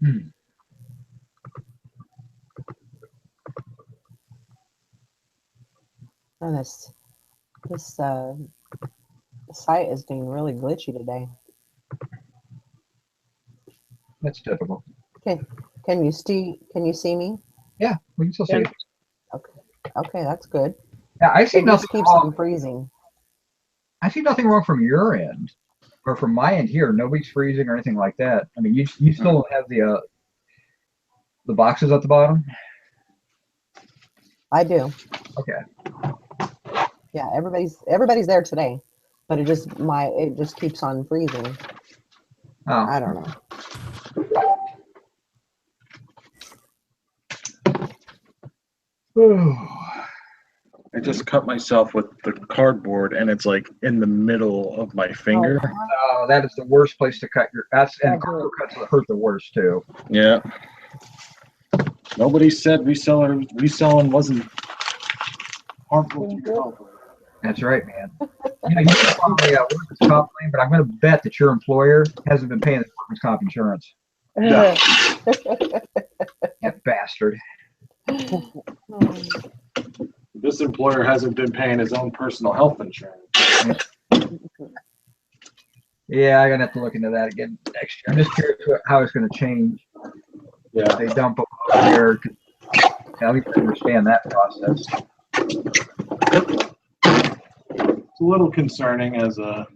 Hmm. And this site is being really glitchy today. That's typical. Can you see me? Yeah, we can still see it. Okay. Okay, that's good. Yeah, I see It nothing just keeps wrong. on freezing. I see nothing wrong from your end, or from my end here. Nobody's freezing or anything like that. I mean, you still have the boxes at the bottom. I do. Okay. Yeah, everybody's there today, but it just keeps on freezing. Oh. I don't know. I just cut myself with the cardboard, and it's like in the middle of my finger. Oh, that is the worst place to cut your. And Yeah, cardboard cuts hurt the worst too. Yeah. Nobody said reselling wasn't harmful to your health. That's right, man. You know, you can file a workers' comp claim, but I'm going to bet that your employer hasn't been paying the workers' comp insurance. No. That bastard. This employer hasn't been paying his own personal health insurance. Yeah, I'm going to have to look into that again next year. I'm just curious how it's going to change. Yeah. They dump them over here. At least I understand that process. It's a little concerning as a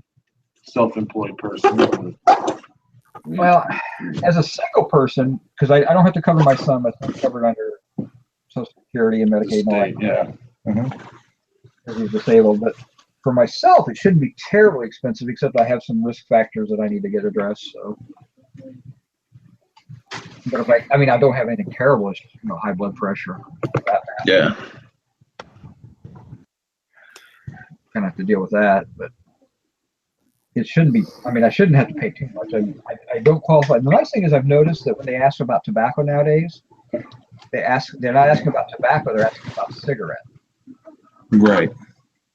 self-employed person. Well, as a single person, because I don't have to cover my son, my son's covered under Social Security and Medicaid and all that. Yeah. Because he's disabled. But for myself, it shouldn't be terribly expensive, except I have some risk factors that I need to get addressed. So, but if I mean, I don't have anything terrible. It's just, high blood pressure. Yeah. Gonna have to deal with that, but it shouldn't be. I mean, I shouldn't have to pay too much. I don't qualify. The nice thing is I've noticed that when they ask about tobacco nowadays, they're not asking about tobacco, they're asking about cigarette. Right.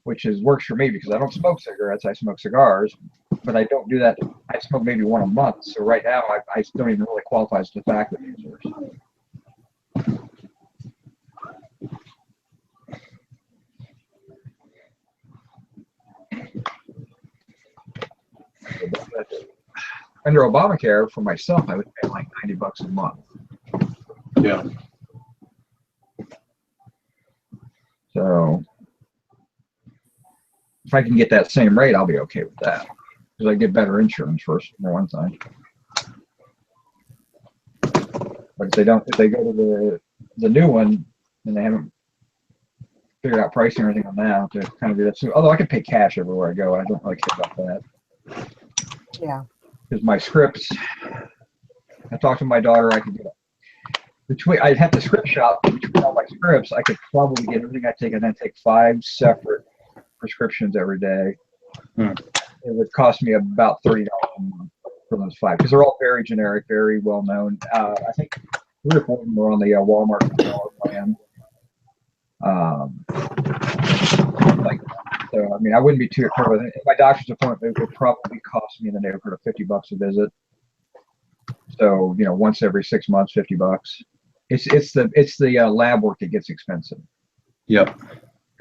Which works for me because I don't smoke cigarettes, I smoke cigars, but I don't do that. I smoke maybe one a month. So right now I don't even really qualify as tobacco users. Under Obamacare, for myself, I would pay like $90 a month. Yeah. So if I can get that same rate, I'll be okay with that because I get better insurance for one thing. But if they go to the new one and they haven't figured out pricing or anything on that, to kind of do that soon. Although I can pay cash everywhere I go, I don't really care about that. Yeah. Because my scripts, I talked to my daughter, I could get I'd have to script shop between all my scripts. I could probably get everything I take and then take 5 separate prescriptions every day. It would cost me about $30 a month for those 5 because they're all very generic, very well known. I think 3 or 4 of them are on the Walmart plan. So I mean, I wouldn't be too careful. My doctor's appointment would probably cost me in the neighborhood of $50 a visit. So once every 6 months, $50. It's the lab work that gets expensive. Yep.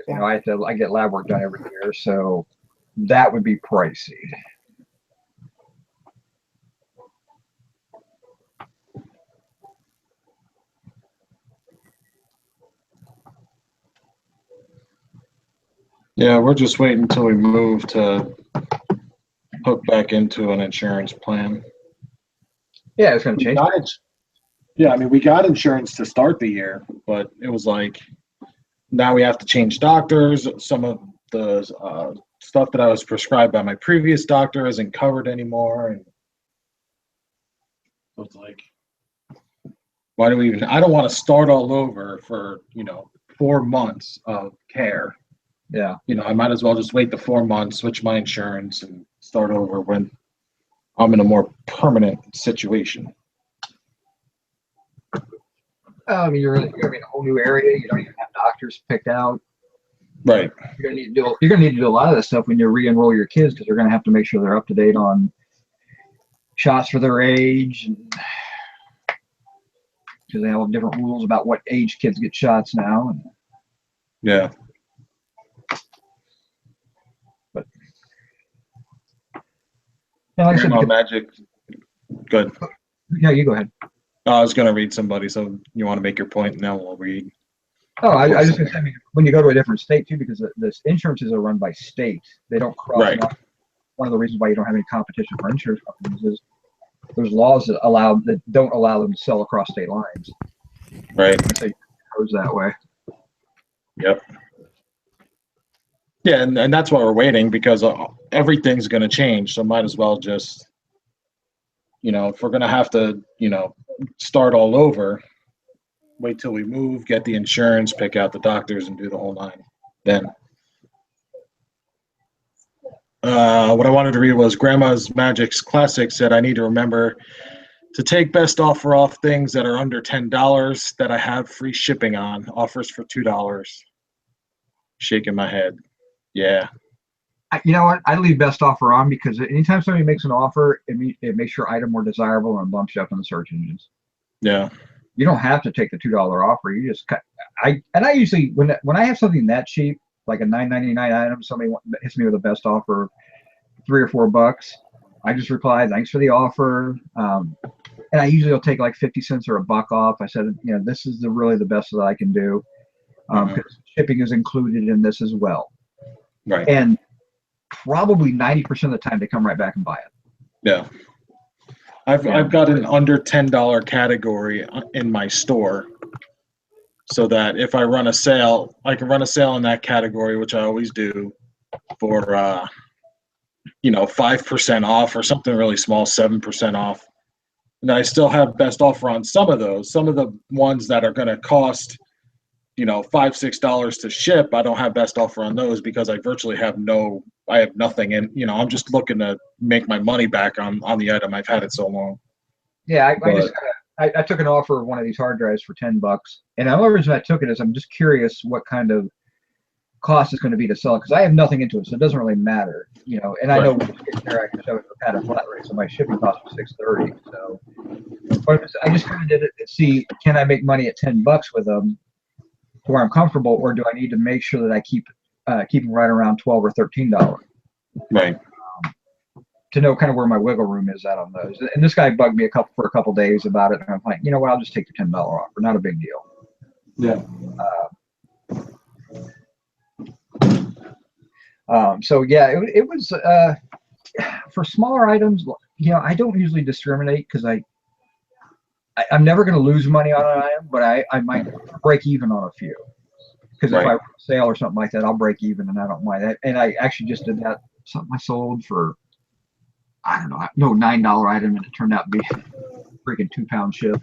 I get lab work done every year, so that would be pricey. Yeah, we're just waiting until we move to hook back into an insurance plan. Yeah, it's going to change. Yeah, I mean, we got insurance to start the year, but it was like now we have to change doctors. Some of the stuff that I was prescribed by my previous doctor isn't covered anymore, and so it's like, why do we even? I don't want to start all over for 4 months of care. Yeah. I might as well just wait the 4 months, switch my insurance, and start over when I'm in a more permanent situation. I mean, you're going to be in a whole new area. You don't even have doctors picked out. Right. You're going to need to do a lot of this stuff when you re-enroll your kids because they're going to have to make sure they're up to date on shots for their age, because they have different rules about what age kids get shots now. Yeah. But yeah, like I said, Grandma Magic. Good. Yeah, you go ahead. I was going to read somebody, so you want to make your point, and then we'll read. Oh, I just going to say, when you go to a different state, too, because the insurances are run by state. They don't cross. Right. One of the reasons why you don't have any competition for insurance companies is there's laws that don't allow them to sell across state lines. Right. So it goes that way. Yep. Yeah, and that's why we're waiting, because everything's going to change, so might as well just, if we're going to have to, start all over, wait till we move, get the insurance, pick out the doctors, and do the whole nine. Then what I wanted to read was Grandma's Magic's Classic said, I need to remember to take best offer off things that are under $10 that I have free shipping on. Offers for $2. Shaking my head. Yeah. You know what? I leave best offer on because anytime somebody makes an offer, it makes your item more desirable and bumps you up in the search engines. Yeah. You don't have to take the $2 offer. You just cut. I usually when I have something that cheap, like a $9.99 item, somebody hits me with a best offer, $3 or $4, I just reply, thanks for the offer. And I usually will take like 50 cents or $1 off. I said, this is really the best that I can do, because shipping is included in this as well. Right. And probably 90% of the time they come right back and buy it. Yeah. I've got an under $10 category in my store, so that if I run a sale, I can run a sale in that category, which I always do, for 5% off or something really small, 7% off. And I still have best offer on some of those. Some of the ones that are going to cost, $5-6 to ship, I don't have best offer on those because I virtually have nothing. And, I'm just looking to make my money back on the item. I've had it so long. Yeah, I took an offer of one of these hard drives for $10. And the only reason I took it is I'm just curious what kind of cost it's going to be to sell it, because I have nothing into it, so it doesn't really matter, And I know there I can show it at a flat rate, so my shipping cost was $6.30. So, but I just kind of did it to see, can I make money at $10 with them, to where I'm comfortable, or do I need to make sure that I keep them right around $12 or $13? Right. To know kind of where my wiggle room is at on those. And this guy bugged me for a couple days about it, and I'm like, you know what? I'll just take the $10 offer. Not a big deal. Yeah. So yeah, it was for smaller items. I don't usually discriminate because I'm never going to lose money on an item, but I might break even on a few. Because if I sale or something like that, I'll break even, and I don't mind that. And I actually just did that. Something I sold for, I don't know, no $9 item, and it turned out to be freaking 2-pound ship.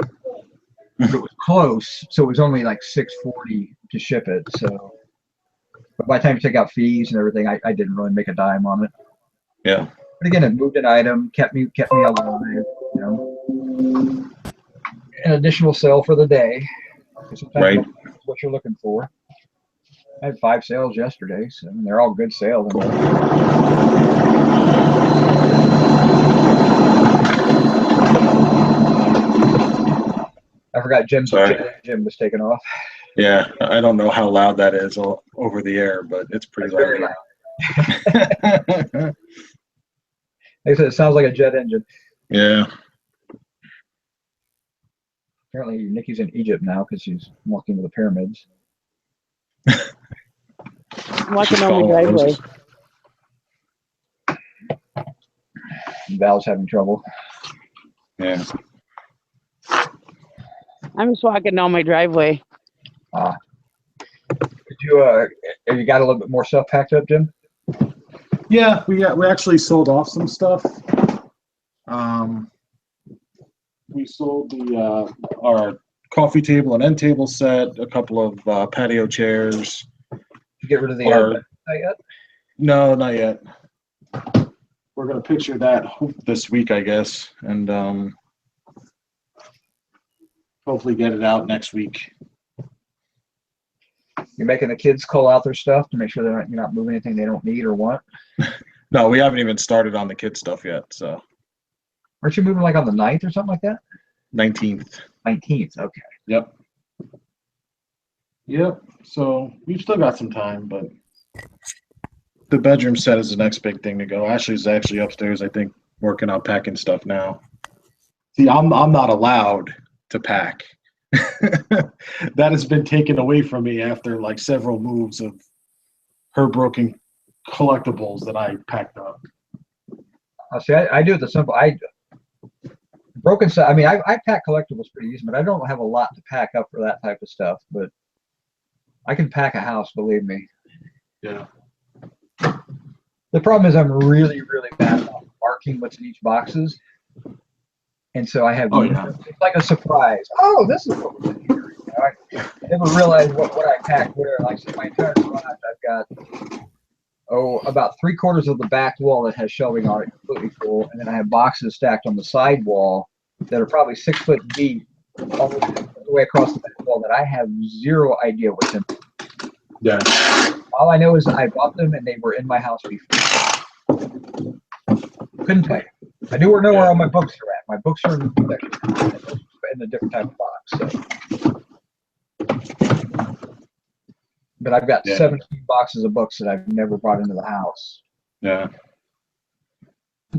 But it was close, so it was only like $6.40 to ship it. So, but by the time you take out fees and everything, I didn't really make a dime on it. Yeah. But again, it moved an item, kept me alive, An additional sale for the day. Sometimes that's what you're looking for. I had 5 sales yesterday, so they're all good sales. I forgot Jim was taken off. Yeah, I don't know how loud that is over the air, but it's pretty loud. Very loud. Like I said, it sounds like a jet engine. Yeah. Apparently, Nikki's in Egypt now because she's walking to the pyramids. I'm walking down my driveway. Val's having trouble. Yeah. I'm just walking down my driveway. Did you have you got a little bit more stuff packed up, Jim? Yeah, we actually sold off some stuff. We sold our coffee table and end table set, a couple of patio chairs. Did you get rid of the not yet? No, not yet. we're gonna picture that this week, I guess, and hopefully get it out next week. You're making the kids call out their stuff to make sure you're not moving anything they don't need or want. No, we haven't even started on the kid stuff yet. So Aren't you moving like on the 9th or something like that? 19th. 19th. Okay. Yep. Yep. So we've still got some time, but the bedroom set is the next big thing to go. Ashley's actually upstairs, I think, working on packing stuff now. See, I'm not allowed to pack. That has been taken away from me after like several moves of her broken collectibles that I packed up. See, I do it the simple. Broken stuff. I mean, I pack collectibles pretty easy, but I don't have a lot to pack up for that type of stuff. But I can pack a house, believe me. Yeah. The problem is I'm really, really bad at marking what's in each boxes. And so I have it's like a surprise. Oh, this is what was in here. You know, I never realized what I packed where. Like my entire garage, I've got about 3/4 of the back wall that has shelving on it completely full, and then I have boxes stacked on the side wall that are probably 6 foot deep all the way across the back wall that I have zero idea what's in them. Yeah. All I know is that I bought them and they were in my house before. Couldn't tell you. I know where all my books are at. My books are in a different type of box. So. But I've got 17 boxes of books that I've never brought into the house. Yeah.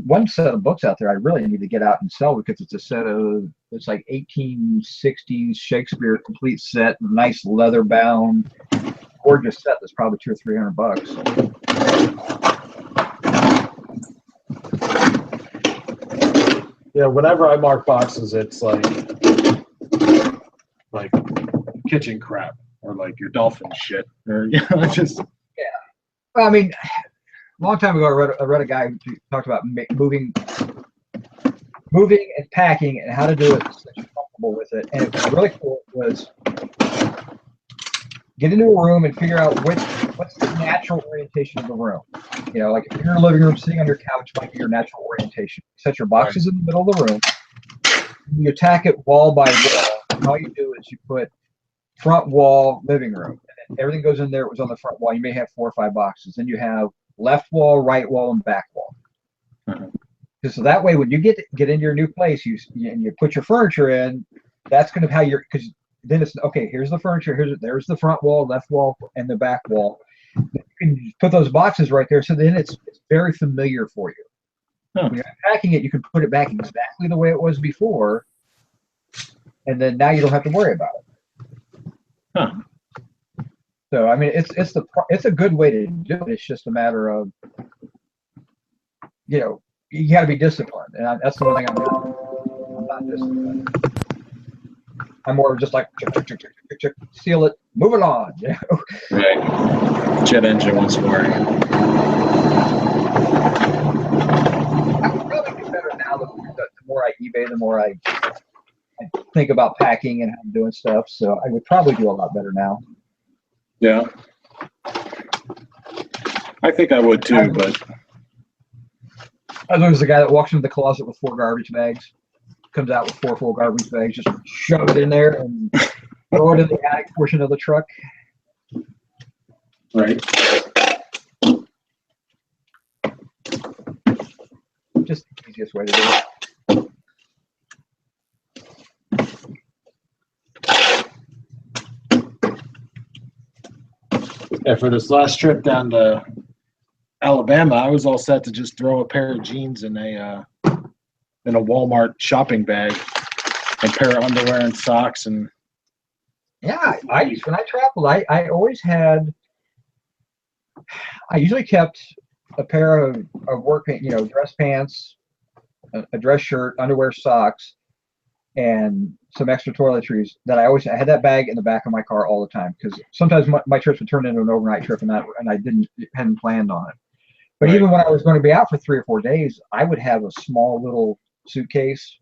One set of books out there I really need to get out and sell because it's a set of, it's like 1860s Shakespeare complete set, nice leather bound, gorgeous set that's probably $200 or $300. Yeah, whenever I mark boxes, it's like kitchen crap or like your dolphin shit or just. Yeah. Well, I mean, a long time ago, I read a guy who talked about moving and packing and how to do it so that you're comfortable with it. And it was really cool. It was get into a room and figure out what's the natural orientation of the room. You know, like if you're in a living room, sitting on your couch might be your natural orientation. Set your boxes in the middle of the room. You attack it wall by wall. And all you do is you put front wall, living room. And then everything goes in there. It was on the front wall. You may have 4 or 5 boxes. Then you have left wall, right wall, and back wall. So that way, when you get into your new place, you put your furniture in. That's going to how you're, because then it's okay. Here's the furniture. There's the front wall, left wall, and the back wall. You can put those boxes right there. So then it's very familiar for you. When you're packing it, you can put it back exactly the way it was before, and then now you don't have to worry about it. So I mean, it's a good way to do it. It's just a matter of, you know, you got to be disciplined, and that's the one thing I'm not disciplined. I'm more just like check, seal it, move it on. You know? Right. Jet engine once more. I would probably do better now. The more I eBay, the more I think about packing and how I'm doing stuff. So I would probably do a lot better now. Yeah. I think I would too, but I was always the guy that walks into the closet with 4 garbage bags, comes out with 4 full garbage bags, just shove it in there and throw it in the attic portion of the truck. Right. Just the easiest way to do it. Yeah, for this last trip down to Alabama, I was all set to just throw a pair of jeans in a Walmart shopping bag, and a pair of underwear and socks, and yeah, when I traveled, I always had. I usually kept a pair of work, dress pants, a dress shirt, underwear, socks, and some extra toiletries that I had that bag in the back of my car all the time because sometimes my trips would turn into an overnight trip and I hadn't planned on it. But right. Even when I was going to be out for 3 or 4 days, I would have a small little suitcase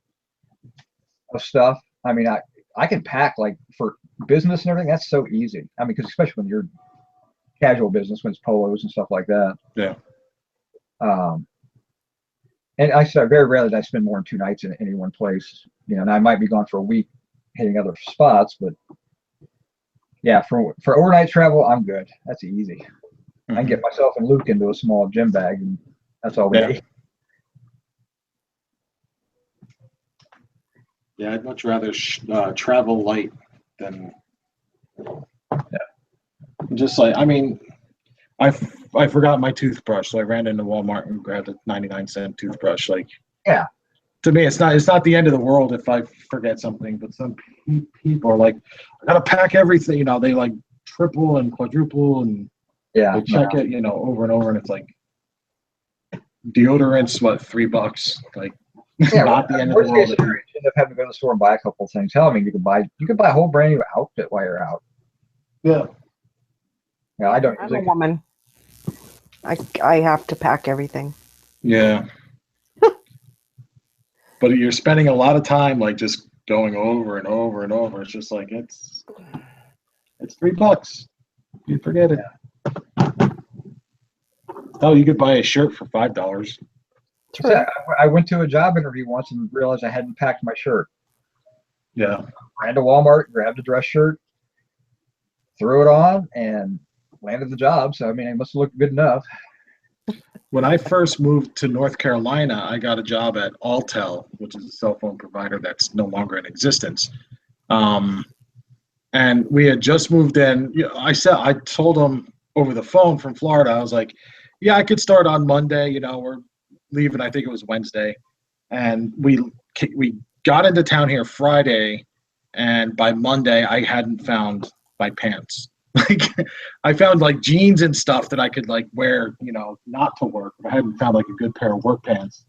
of stuff. I mean, I can pack like for business and everything. That's so easy. I mean, because especially when you're casual business, when it's polos and stuff like that. Yeah. And I said very rarely that I spend more than 2 nights in any one place. And I might be gone for a week hitting other spots, but yeah, for overnight travel, I'm good. That's easy. I can get myself and Luke into a small gym bag, and that's all we need. Yeah, I'd much rather travel light than just like, I mean, I forgot my toothbrush, so I ran into Walmart and grabbed a 99-cent toothbrush. Like, yeah, to me, it's not the end of the world if I forget something. But some people are like, I gotta pack everything. They like triple and quadruple, and they check it, over and over, and it's like deodorant's what, $3? Like, not the end of the world. You end up having to go to the store and buy a couple of things. Hell, I mean, you could buy a whole brand new outfit while you're out. Yeah. Yeah, I don't. I'm a woman. I have to pack everything. Yeah. But you're spending a lot of time like just going over and over and over. It's just like it's $3. You forget it. Oh, you could buy a shirt for $5. I went to a job interview once and realized I hadn't packed my shirt. Yeah. Ran to Walmart, grabbed a dress shirt, threw it on, and landed the job. So I mean, it must have looked good enough. When I first moved to North Carolina, I got a job at Alltel, which is a cell phone provider that's no longer in existence. And we had just moved in. I told them over the phone from Florida, I was like, yeah, I could start on Monday. We're leaving, I think it was Wednesday. And we got into town here Friday, and by Monday, I hadn't found my pants. Like, I found like jeans and stuff that I could like wear, not to work. But I hadn't found like a good pair of work pants.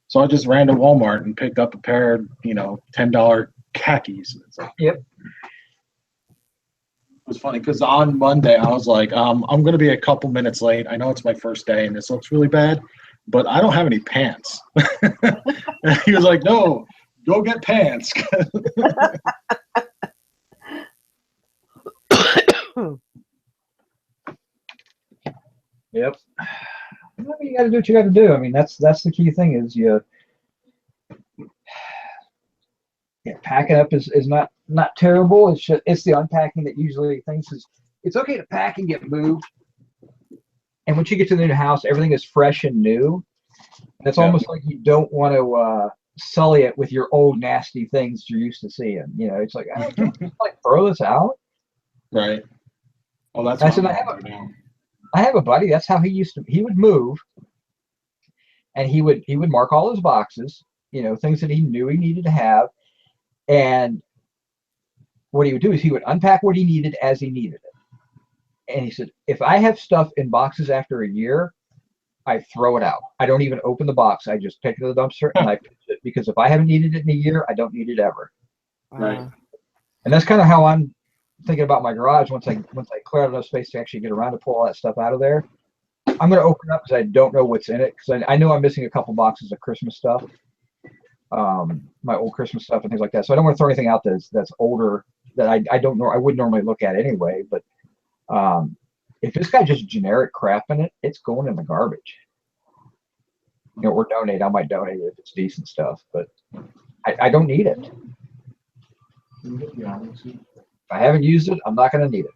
So I just ran to Walmart and picked up a pair of, $10 khakis. It's like, yep. It was funny because on Monday I was like, I'm going to be a couple minutes late. I know it's my first day and this looks really bad, but I don't have any pants. And he was like, no, go get pants. Yep. You got to do what you got to do. I mean, that's the key thing is packing up is not terrible. It's the unpacking that usually thinks it's okay to pack and get moved. And once you get to the new house, everything is fresh and new. And it's almost like you don't want to sully it with your old nasty things you're used to seeing. It's like, I can't just like throw this out. Right. Oh, that's what I have a buddy. That's how he would move, and he would mark all his boxes, things that he knew he needed to have. And what he would do is he would unpack what he needed as he needed it. And he said, if I have stuff in boxes after a year, I throw it out. I don't even open the box. I just pick it to the dumpster and I pitch it, because if I haven't needed it in a year, I don't need it ever. Right. And that's kind of how I'm thinking about my garage. Once I clear out enough space to actually get around to pull all that stuff out of there, I'm going to open it up because I don't know what's in it. Because I know I'm missing a couple boxes of Christmas stuff, my old Christmas stuff and things like that. So I don't want to throw anything out that's older that I don't know. I would normally look at anyway. But if it's got just generic crap in it, it's going in the garbage. Or donate. I might donate it if it's decent stuff, but I don't need it. If I haven't used it, I'm not going to need it.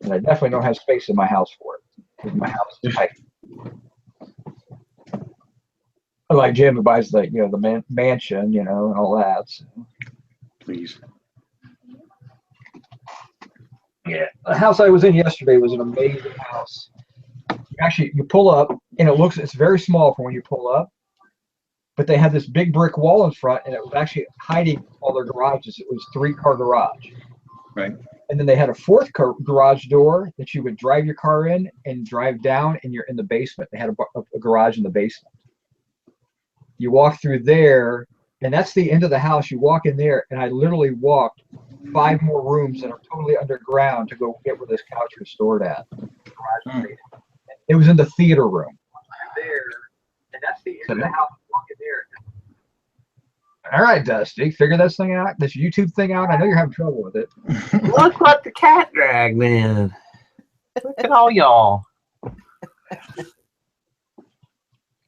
And I definitely don't have space in my house for it, because my house is tight. Unlike Jim, who buys the mansion, and all that. So. Please. Yeah, the house I was in yesterday was an amazing house. Actually, you pull up, and it's very small for when you pull up. But they had this big brick wall in front, and it was actually hiding all their garages. It was a 3-car garage. Right. And then they had a 4th garage door that you would drive your car in and drive down, and you're in the basement. They had a garage in the basement. You walk through there, and that's the end of the house. You walk in there, and I literally walked 5 more rooms that are totally underground to go get where this couch was stored at. It was in the theater room. There, and that's the end of the house. Walking there. All right, Dusty, figure this thing out, this YouTube thing out. I know you're having trouble with it. Look what the cat dragged in. Look at all y'all.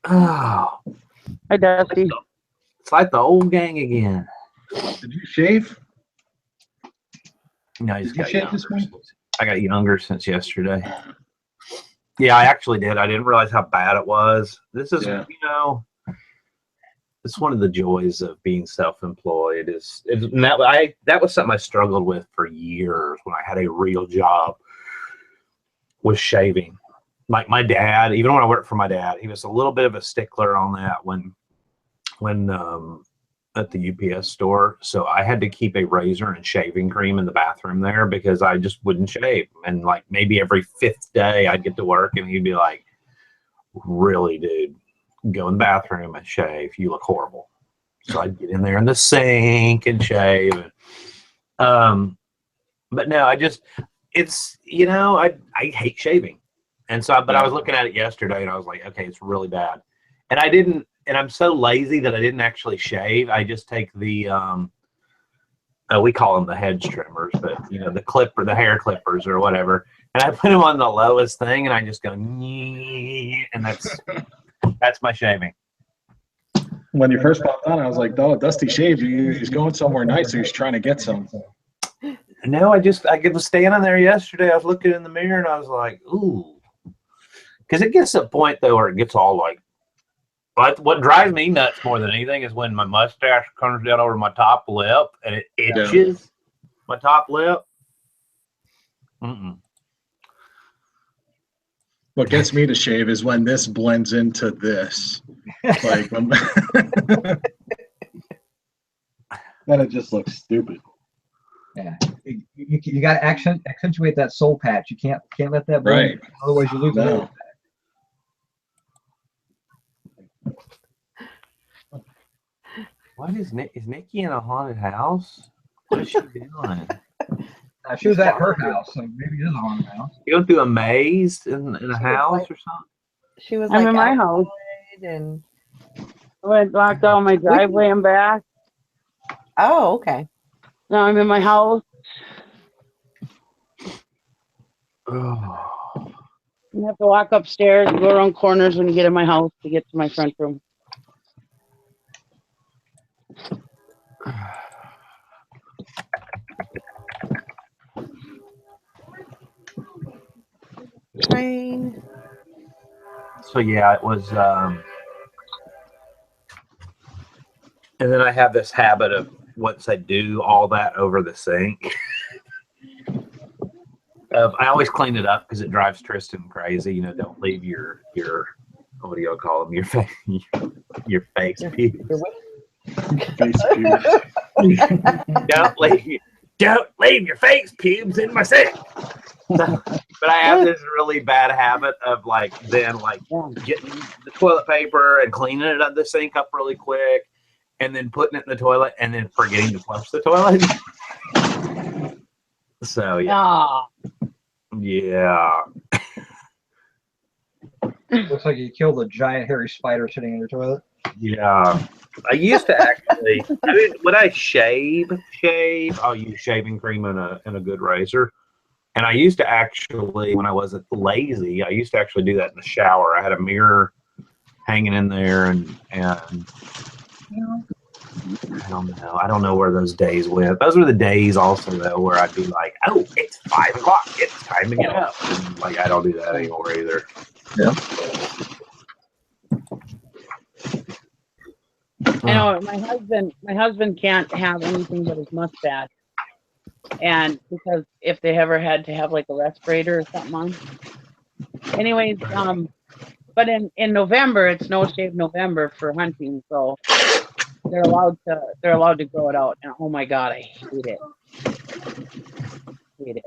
Oh, Hi, Dusty. it's like the old gang again. Did you shave? No, I just Did you got shave younger. this week? I got younger since yesterday. Yeah, I actually did. I didn't realize how bad it was. This is, Yeah. it's one of the joys of being self-employed. And that was something I struggled with for years when I had a real job, was shaving. Like my dad, even when I worked for my dad, he was a little bit of a stickler on that when at the UPS store. So I had to keep a razor and shaving cream in the bathroom there because I just wouldn't shave. And like maybe every fifth day I'd get to work and he'd be like, really, dude, go in the bathroom and shave. You look horrible. So I'd get in there in the sink and shave. But no, I hate shaving. And so, but I was looking at it yesterday and I was like, okay, it's really bad. And I'm so lazy that I didn't actually shave. I just take the, we call them the hedge trimmers, but the hair clippers or whatever. And I put them on the lowest thing and I just go, and that's my shaving. When you first popped on, I was like, "Oh, Dusty shaved. He's going somewhere nice, so he's trying to get some." No, I was standing there yesterday. I was looking in the mirror and I was like, ooh. Because it gets to a point, though, where it gets all like, what drives me nuts more than anything is when my mustache comes down over my top lip and it itches my top lip. What gets me to shave is when this blends into this. Like, then it just looks stupid. Yeah, you got to accentuate that soul patch. You can't let that Right. Otherwise, you lose it. What is Nikki in a haunted house? What is she doing? She was at her house, so maybe it is a haunted house. You going through a maze in a house or something? She was I'm like in my house. and I went walked down my driveway and back. oh, okay. Now I'm in my house. Oh. You have to walk upstairs and go around corners when you get in my house to get to my front room. Train. So yeah, it was. And then I have this habit of once I do all that over the sink, I always clean it up because it drives Tristan crazy. Don't leave your what do y'all call them? Your face pubes. Face pubes. Don't leave your face pubes in my sink. But I have this really bad habit of getting the toilet paper and cleaning it up the sink up really quick, and then putting it in the toilet and then forgetting to flush the toilet. So yeah. Looks like you killed a giant hairy spider sitting in your toilet. Yeah. I used to actually, when I shave, I'll use shaving cream and a good razor. And I used to actually, when I wasn't lazy, I used to actually do that in the shower. I had a mirror hanging in there and I don't know where those days went. Those were the days also though where I'd be like, oh, it's 5 o'clock. It's time to get up. And, I don't do that anymore either. Yeah. I know my husband can't have anything but his mustache. And because if they ever had to have like a respirator or something on. Anyways, but in November it's no shave November for hunting, so they're allowed to grow it out. And oh my god, I hate it.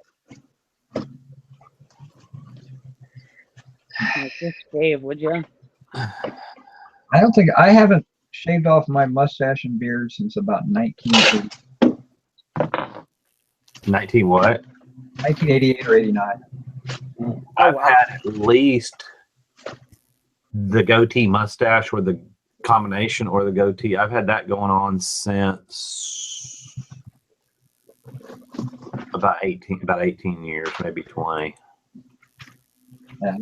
Just shave, would you? I haven't shaved off my mustache and beard since about 1980. 19 what? 1988 or 89. I've had at least the goatee mustache or the combination or the goatee. I've had that going on since about 18 years, maybe 20. Yeah,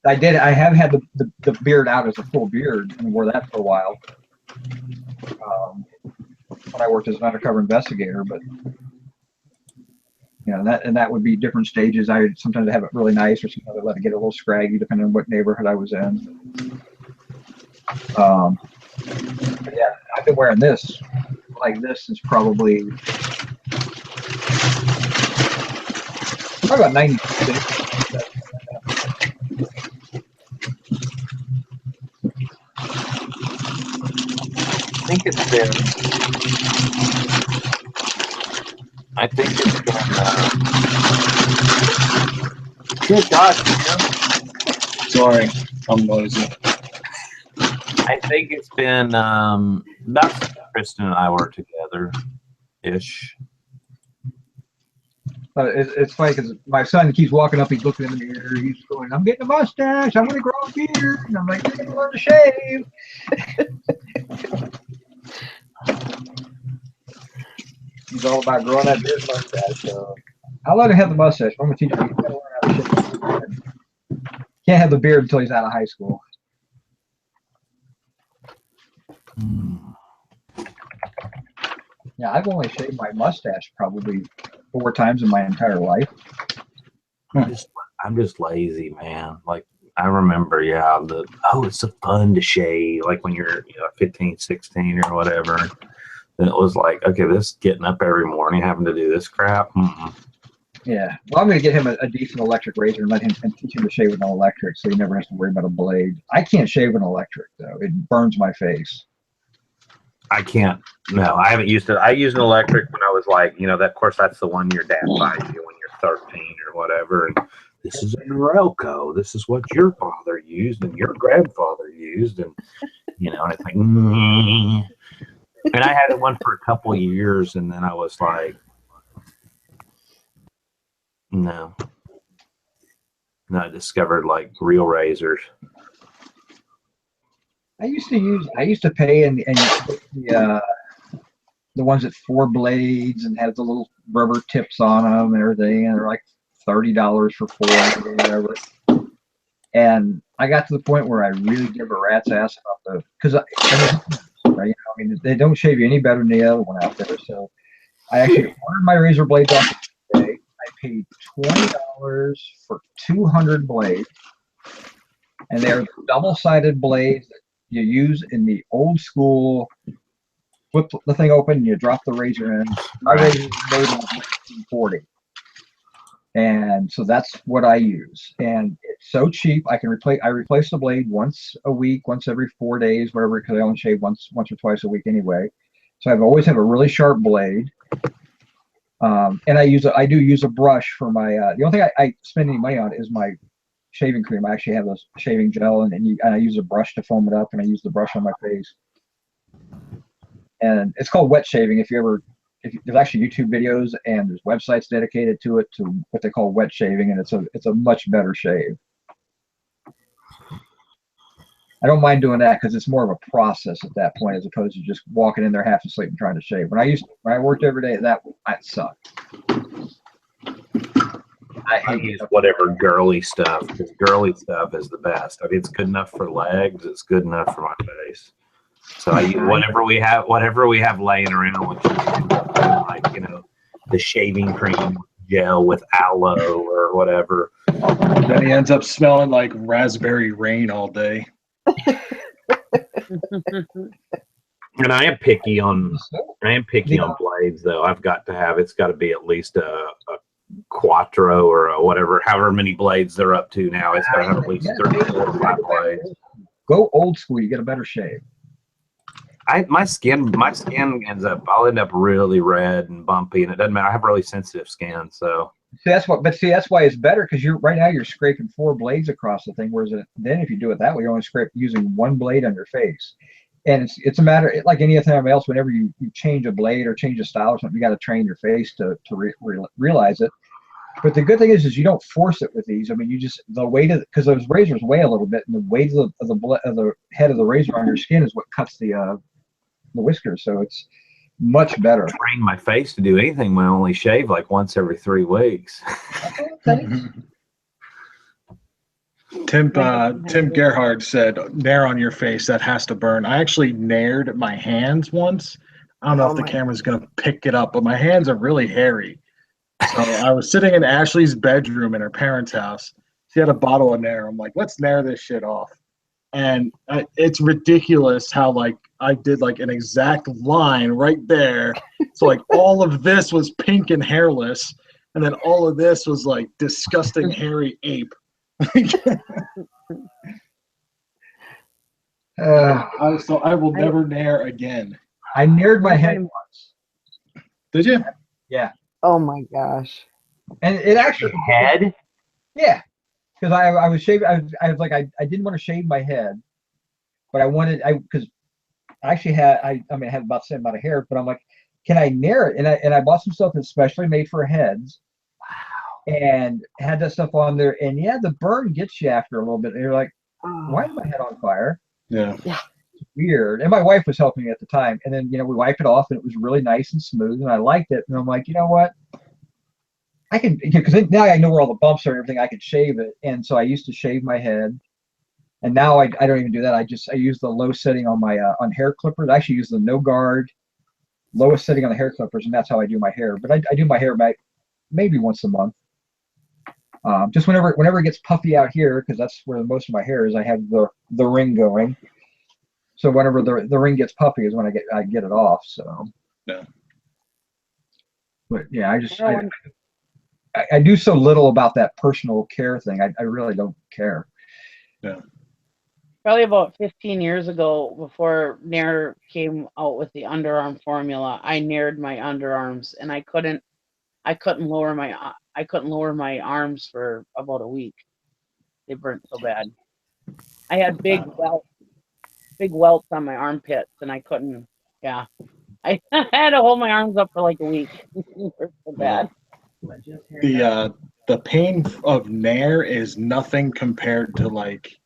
I did. I have had the beard out as a full beard and wore that for a while. When I worked as an undercover investigator, but you know that would be different stages. I sometimes have it really nice, or sometimes I let it get a little scraggy, depending on what neighborhood I was in. But yeah, I've been wearing this like this since probably about 96. I think it's been. I think it's been. Good God, man. Sorry, I'm noisy. I think it's been about since Kristen and I were together, ish. It's funny because my son keeps walking up, he's looking in the mirror, he's going, "I'm getting a mustache, I'm going to grow a beard," and I'm like, "You're going to learn to shave." He's all about growing that beard mustache, so I'll let him have the mustache. I'm going to teach him. He's got to learn how to shave. Can't have the beard until he's out of high school. Yeah, I've only shaved my mustache probably 4 times in my entire life. I'm just lazy, man. Like I remember, yeah, it's so fun to shave, like when you're 15, 16 or whatever. And it was like, okay, this getting up every morning, having to do this crap. Yeah, well, I'm going to get him a decent electric razor and teach him to shave with an electric, so he never has to worry about a blade. I can't shave an electric though; it burns my face. I can't. No, I haven't used it. I used an electric when I was like, of course, that's the one your dad buys you when you're 13 or whatever. And this is a Norelco. This is what your father used and your grandfather used, and and it's like, and I had one for a couple of years, and then I was like, no. And I discovered like real razors. I used to pay and the ones at 4 blades and had the little rubber tips on them and everything, and they're like $30 for 4 or whatever. And I got to the point where I really give a rat's ass about because they don't shave you any better than the other one out there. So I actually ordered my razor blades off today. I paid $20 for 200 blades, and they're double-sided blades that you use in the old school. Flip the thing open, and you drop the razor in. My razor was made in 1940, and so that's what I use. And it's so cheap. I replace the blade once a week, once every 4 days, whatever, because I only shave once or twice a week anyway. So I've always have a really sharp blade. And I do use a brush for my. The only thing I spend any money on is my shaving cream. I actually have a shaving gel, and I use a brush to foam it up, and I use the brush on my face. And it's called wet shaving. If there's actually YouTube videos and there's websites dedicated to it, to what they call wet shaving, and it's a much better shave. I don't mind doing that because it's more of a process at that point, as opposed to just walking in there half asleep and trying to shave. When I worked every day, that sucked. I use whatever girly stuff, because girly stuff is the best. I mean, it's good enough for legs. It's good enough for my face. So I use whatever we have laying around, which is like the shaving cream gel with aloe or whatever. Then he ends up smelling like raspberry rain all day. And I am picky on blades, though. It's got to be at least a Quattro or a whatever, however many blades they're up to now. It's got to have at least 34 or 5 blades. Go old school, you get a better shave. My skin I'll end up really red and bumpy, and it doesn't matter. I have really sensitive skin, so. That's why it's better, because right now you're scraping 4 blades across the thing, whereas then if you do it that way, you're only using 1 blade on your face. And it's a matter, like anything else, whenever you change a blade or change a style or something, you got to train your face to realize it. But the good thing is you don't force it with these. I mean, the weight of, because those razors weigh a little bit, and the weight of the head of the razor on your skin is what cuts the whiskers. So it's much better. Train my face to do anything when I only shave like once every 3 weeks. Tim Gerhard said, "Nair on your face, that has to burn." I actually naired my hands once. I don't know Oh if the my- camera's gonna pick it up, but my hands are really hairy. So I was sitting in Ashley's bedroom in her parents' house. She had a bottle of Nair. I'm like, let's Nair this shit off. And it's ridiculous how like I did like an exact line right there. So like all of this was pink and hairless, and then all of this was like disgusting hairy ape. So I will never Nair again. I nared my head once. Did you? Yeah. Oh my gosh. And it actually Head? Yeah, because I was shaving. I was like I didn't want to shave my head, but I wanted because I actually had I mean I had about the same amount of hair, but I'm like, can I nair it? And I bought some stuff that's specially made for heads, and had that stuff on there. And yeah, the burn gets you after a little bit. And you're like, why is my head on fire? Yeah. It's weird. And my wife was helping me at the time, and then we wiped it off, and it was really nice and smooth, and I liked it. And I'm like, you know what? I can, because now I know where all the bumps are and everything. I could shave it, and so I used to shave my head, and now I don't even do that. I use the low setting on my on hair clippers. I actually use the no guard lowest setting on the hair clippers, and that's how I do my hair. But I do my hair maybe once a month, just whenever it gets puffy out here, because that's where most of my hair is. I have the ring going, so whenever the ring gets puffy is when I get it off. So yeah. But yeah, I do so little about that personal care thing. I really don't care. Yeah. Probably about 15 years ago, before Nair came out with the underarm formula, I naired my underarms, and I couldn't lower my arms for about a week. They burnt so bad. I had big welts on my armpits, and I couldn't. Yeah, I had to hold my arms up for like a week. It hurt so bad. The pain of Nair is nothing compared to like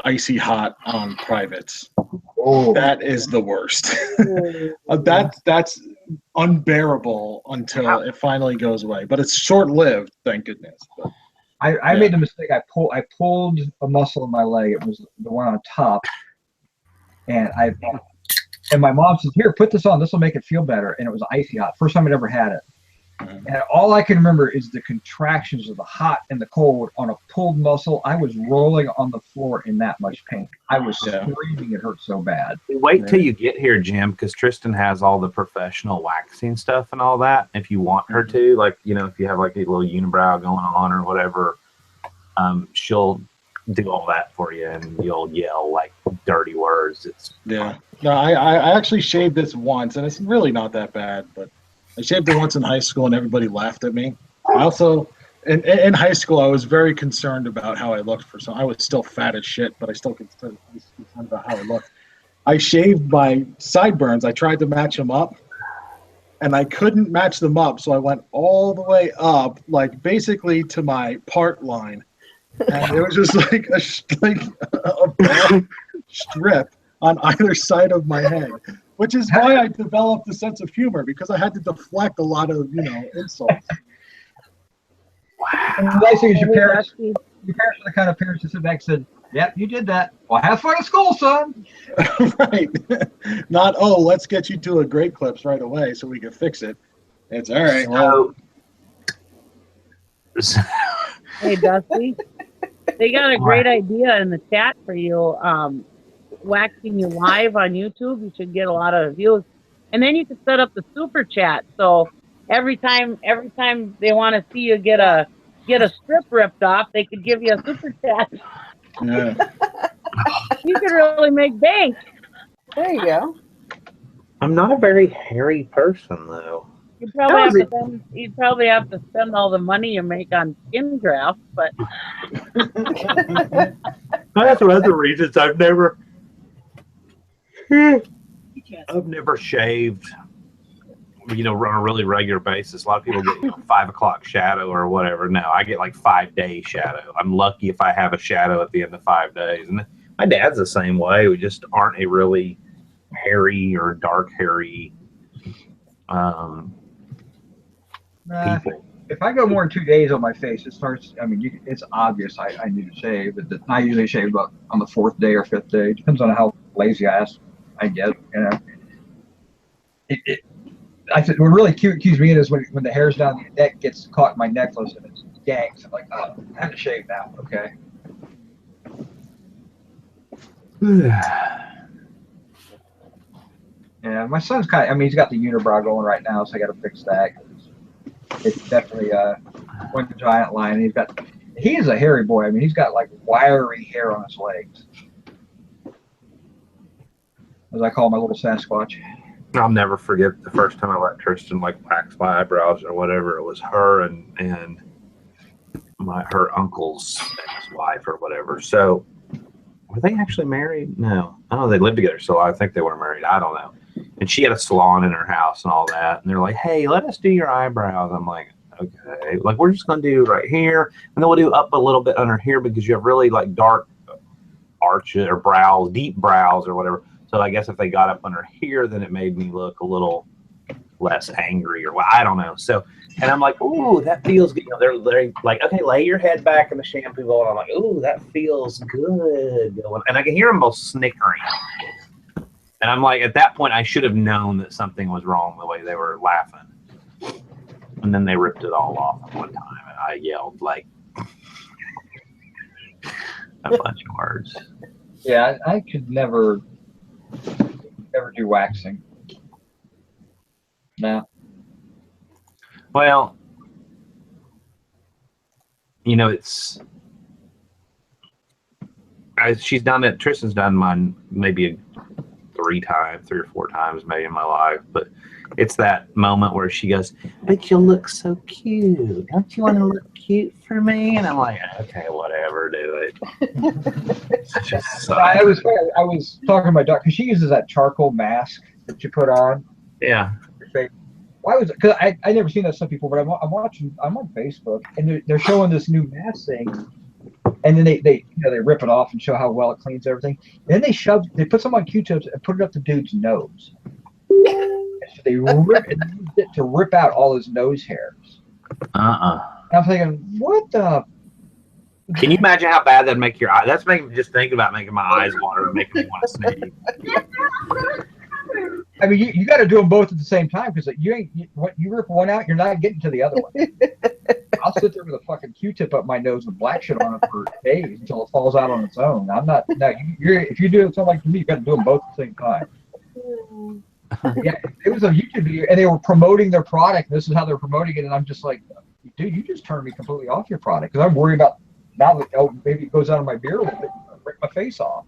icy hot on privates. Oh, That is the worst. That's unbearable until it finally goes away. But it's short lived, thank goodness. But, I made the mistake. I pulled a muscle in my leg. It was the one on top, and my mom says, "Here, put this on. This will make it feel better." And it was icy hot. First time I'd ever had it. And all I can remember is the contractions of the hot and the cold on a pulled muscle. I was rolling on the floor in that much pain. I was screaming. It hurt so bad. Wait till you get here, Jim, because Tristan has all the professional waxing stuff and all that. If you want her to, like, if you have like a little unibrow going on or whatever, she'll do all that for you, and you'll yell like dirty words. No, I actually shaved this once, and it's really not that bad, but I shaved it once in high school, and everybody laughed at me. I also, in high school, I was very concerned about how I looked for some. I was still fat as shit, but I still was concerned about how I looked. I shaved my sideburns. I tried to match them up, and I couldn't match them up, so I went all the way up, like basically to my part line, and it was just like a black strip on either side of my head. Which is why I developed a sense of humor, because I had to deflect a lot of, insults. Wow. And the nice thing is your parents are the kind of parents that sit back and said, "Yep, you did that. Well, have fun at school, son." Right. Not, let's get you to a Great Clips right away so we can fix it. It's all right. Well. Hey, Dusty, they got a great idea in the chat for you. Waxing you live on YouTube, you should get a lot of views, and then you can set up the super chat. So every time they want to see you get a strip ripped off, they could give you a super chat. Yeah. You could really make bank. There you go. I'm not a very hairy person, though. You'd probably have to spend all the money you make on skin grafts, but that's one of the reasons I've never shaved, on a really regular basis. A lot of people get 5 o'clock shadow or whatever. No, I get like 5-day shadow. I'm lucky if I have a shadow at the end of 5 days. And my dad's the same way. We just aren't a really hairy or dark hairy people. if I go more than 2 days on my face, it starts. I mean, it's obvious I need to shave. But I usually shave about on the 4th day or 5th day. Depends on how lazy I get. You know, it I said what really cues me in is when the hairs down the neck gets caught in my necklace and it yanks. I'm like, oh, I have to shave now. Okay. Yeah, my son's kind of. I mean, he's got the unibrow going right now, so I got to fix that. It's definitely one giant line. He is a hairy boy. I mean, he's got like wiry hair on his legs, as I call my little Sasquatch. I'll never forget the first time I let Tristan like wax my eyebrows or whatever. It was her and her uncle's ex-wife or whatever. So were they actually married? No. Oh, they lived together, so I think they were married. I don't know. And she had a salon in her house and all that. And they're like, hey, let us do your eyebrows. I'm like, okay. Like, we're just going to do right here. And then we'll do up a little bit under here because you have really like dark arches or brows, deep brows or whatever. So I guess if they got up under here, then it made me look a little less angry or what. I don't know. So, and I'm like, ooh, that feels good. You know, they're like, okay, lay your head back in the shampoo bowl. And I'm like, ooh, that feels good. And I can hear them both snickering. And I'm like, at that point, I should have known that something was wrong the way they were laughing. And then they ripped it all off at one time. And I yelled like a bunch of words. Yeah, I could never do waxing. No. Well, you know, she's done it. Tristan's done mine maybe 3 or 4 times maybe in my life, but it's that moment where she goes, but you look so cute. Don't you want to look cute for me? And I'm like, okay, whatever, do it. I was talking to my daughter because she uses that charcoal mask that you put on. Yeah. Why was it? Because I never seen that stuff before, but I'm on Facebook and they're showing this new mask thing, and then they rip it off and show how well it cleans everything. And then they put some on Q-tips and put it up the dude's nose. So they used it to rip out all his nose hairs. And I'm thinking, what the? Can you imagine how bad that'd make your eye? That's making me just think about making my eyes water and making me want to sneeze. I mean, you got to do them both at the same time because you rip one out, you're not getting to the other one. I'll sit there with a fucking Q-tip up my nose with black shit on it for days until it falls out on its own. I'm not. No, if you do something like me, you got to do them both at the same time. Yeah, it was a YouTube video, and they were promoting their product. This is how they're promoting it, and I'm just like, dude, you just turned me completely off your product because I'm worried about now that maybe it goes out of my beer a little bit, rip my face off.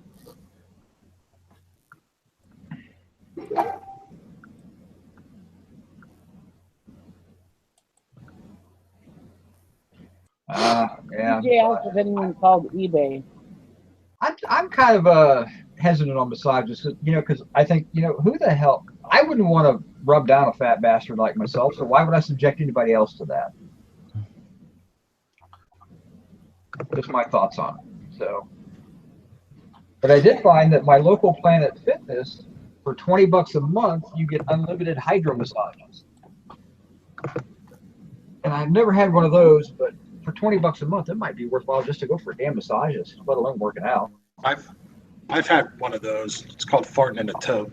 Yeah. Has anyone called eBay? I'm kind of hesitant on massages, because I think, who the hell? I wouldn't want to rub down a fat bastard like myself, so why would I subject anybody else to that? Just my thoughts on it. So, but I did find that my local Planet Fitness, for $20 a month, you get unlimited hydro massages. And I've never had one of those, but for $20 a month, it might be worthwhile just to go for damn massages, let alone working out. I've had one of those. It's called farting in a tub.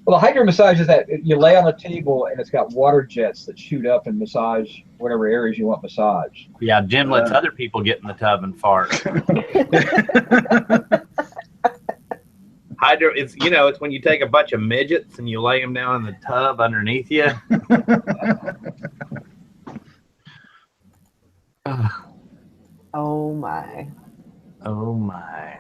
Well, the hydro massage is that you lay on a table and it's got water jets that shoot up and massage whatever areas you want massaged. Yeah, Jim lets other people get in the tub and fart. Hydro, it's when you take a bunch of midgets and you lay them down in the tub underneath you. Oh my. Oh my.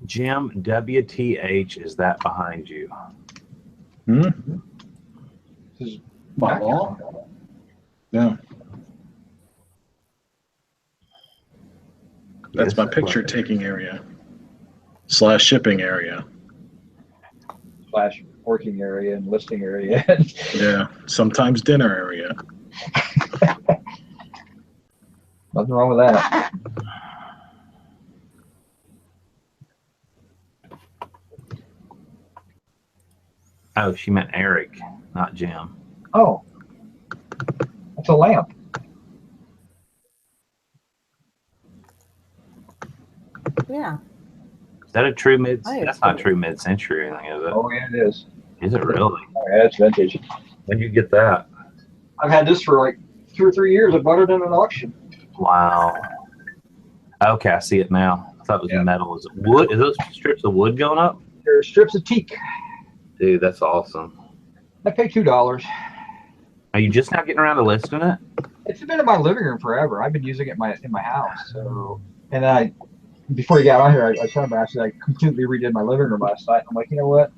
Jim, WTH is that behind you? Hmm? This is my wall? Yeah. That's my picture taking area / shipping area / working area and listing area. Yeah, sometimes dinner area. Nothing wrong with that. Oh, she meant Eric, not Jim. Oh, that's a lamp. Yeah. Is that a true mid? I That's not true mid-century or anything, is it? Oh, yeah, it is. Is it really? Oh, yeah, it's vintage. When did you get that? I've had this for like 2 or 3 years. I bought it in an auction. Wow. Okay, I see it now. I thought it was Yeah. metal. Is it wood? Is those strips of wood going up? There are strips of teak. Dude, that's awesome. I paid $2. Are you just now getting around to listing it? It's been in my living room forever. I've been using it in my house. So, and before you got on here, I told him I completely redid my living room last night. I'm like, you know what?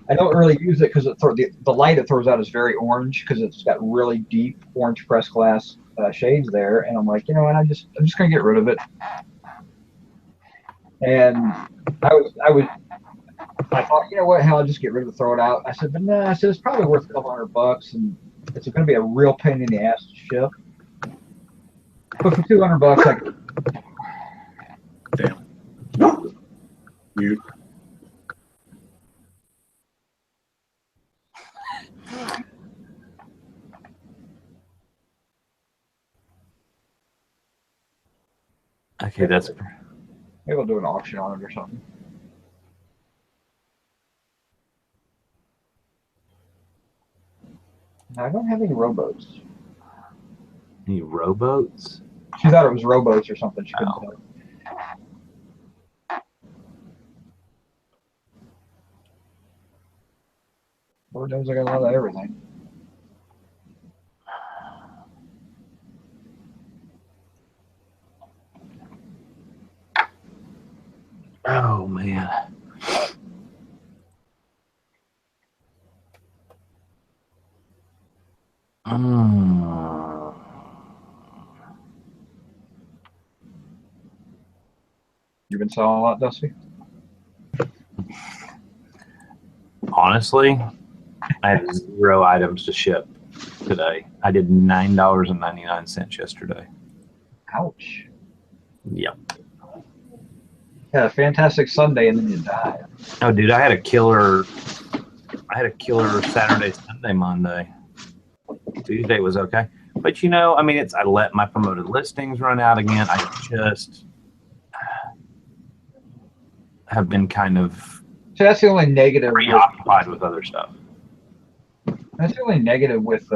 I don't really use it because the light it throws out is very orange because it's got really deep orange pressed glass shades there. And I'm like, you know what? I'm just gonna get rid of it. And I thought, you know what? Hell, I'll just get rid of it, throw it out. I said, but no. I said it's probably worth a couple $100, and it's going to be a real pain in the ass to ship. But for $200, I could. Damn. Mute. Okay, that's Maybe I'll do an auction on it or something. No, I don't have any rowboats. any rowboats. She thought it was rowboats or something. She couldn't Oh. tell. Lord knows I got a lot of everything. Oh man. Mm. You been selling a lot, Dusty? Honestly, I had 0 items to ship today. I did $9.99 yesterday. Ouch. Yep. Had a fantastic Sunday and then you died. Oh, dude, I had a killer Saturday, Sunday, Monday. Tuesday was okay, but you know, I mean, I let my promoted listings run out again. I just have been kind of So that's the only negative. preoccupied with other stuff. That's the only negative with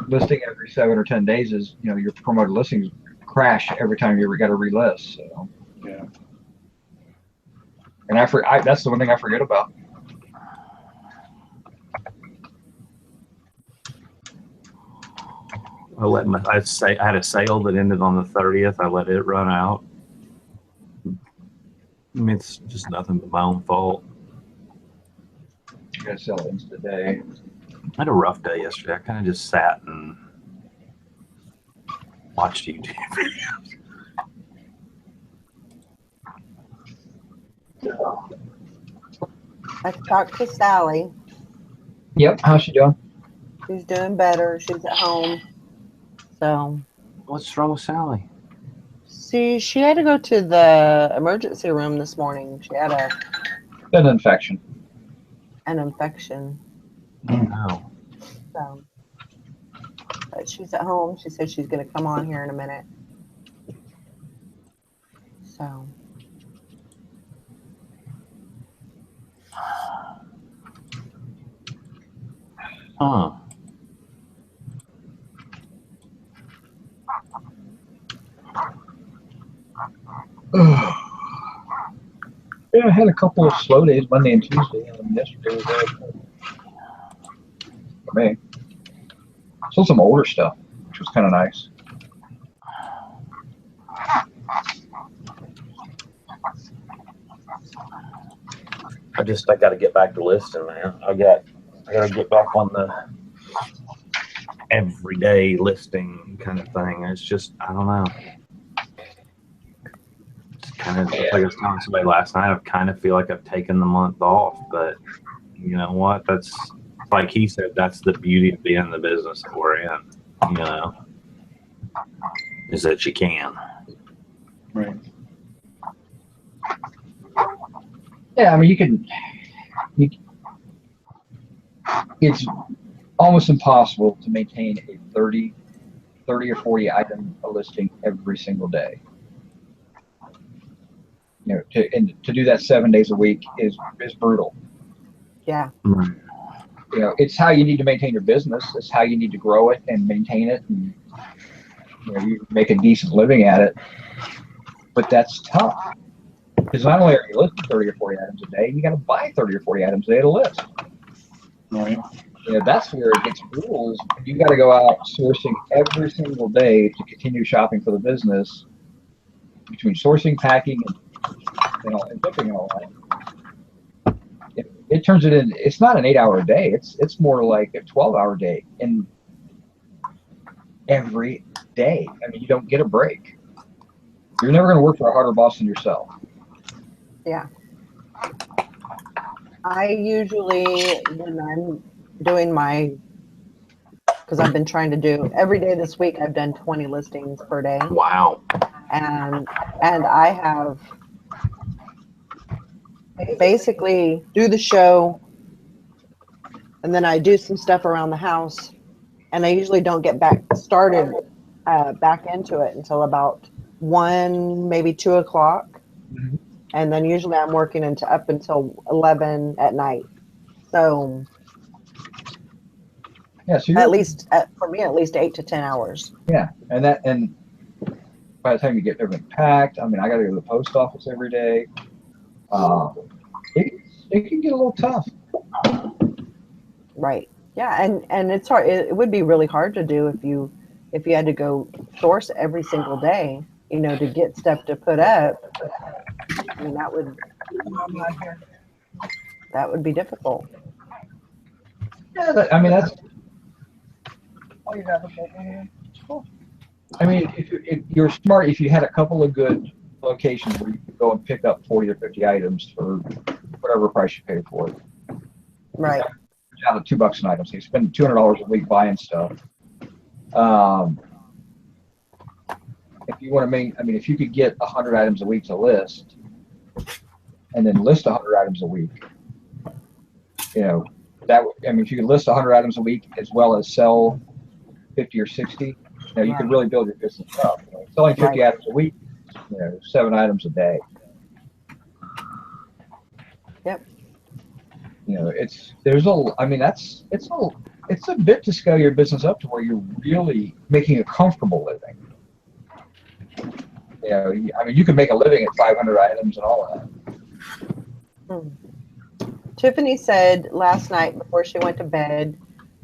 listing every 7 or 10 days is, you know, your promoted listings crash every time you ever got to relist. So Yeah. and that's the one thing I forget about. I had a sale that ended on the 30th. I let it run out. I mean, it's just nothing but my own fault. You got to sell it today. I had a rough day yesterday. I kind of just sat and watched YouTube videos. I talked to Sally. Yep. How's she doing? She's doing better. She's at home. So, What's wrong with Sally? see, she had to go to the emergency room this morning. She had An infection. an infection. Oh no. So, but she's at home. She said she's going to come on here in a minute. So, Huh. Yeah, I had a couple of slow days, Monday and Tuesday, and yesterday was very good for me. Sold some older stuff, which was kind of nice. I got to get back to listing, man. I got to get back on the everyday listing kind of thing. It's just, I don't know. It's kind of like I was telling somebody last night. I kind of feel like I've taken the month off, but you know what? That's like he said. That's the beauty of being in the business that we're in. You know. is that you can. Right. Yeah, I mean, it's almost impossible to maintain a 30 or 40 item listing every single day. You know, to do that 7 days a week is brutal. Yeah. Right. You know, it's how you need to maintain your business. It's how you need to grow it and maintain it, and you know, you make a decent living at it. But that's tough because not only are you listing 30 or 40 items a day, you got to buy 30 or 40 items a day to list. Right. You know, that's where it gets brutal. Is you got to go out sourcing every single day to continue shopping for the business, between sourcing, packing, and shipping and all that. It turns it in. It's not an 8 hour a day. It's more like a 12-hour day, and every day. I mean, you don't get a break. You're never going to work for a harder boss than yourself. Yeah. I usually, when I'm doing my, because I've been trying to do every day this week, I've done 20 listings per day, Wow. and I have basically do the show, and then I do some stuff around the house, and I usually don't get back into it until about 1, maybe 2 o'clock. Mhm. And then usually I'm working up until 11 at night. So Yeah, so at least for me, at least 8 to 10 hours. yeah, and by the time you get everything packed, I mean, I got to go to the post office every day. It it can get a little tough. Right. Yeah. And it's hard. It would be really hard to do if you had to go source every single day, to get stuff to put up. I mean, that would be difficult. Yeah, I mean that's. Oh, you have a building. Cool. I mean, if you're smart, if you had a couple of good locations where you could go and pick up 40 or 50 items for whatever price you pay for it, Right. down to $2 an item, so you spend $200 a week buying stuff. If you want to make, I mean, if you could get 100 items a week to list, and then list 100 items a week, I mean, if you could list 100 items a week as well as sell 50 or 60, you could really build your business up. Selling 50 Right. items a week, 7 items a day. Yep. It's a bit to scale your business up to where you're really making a comfortable living. I mean, you can make a living at 500 items and all of that. Tiffany said last night before she went to bed,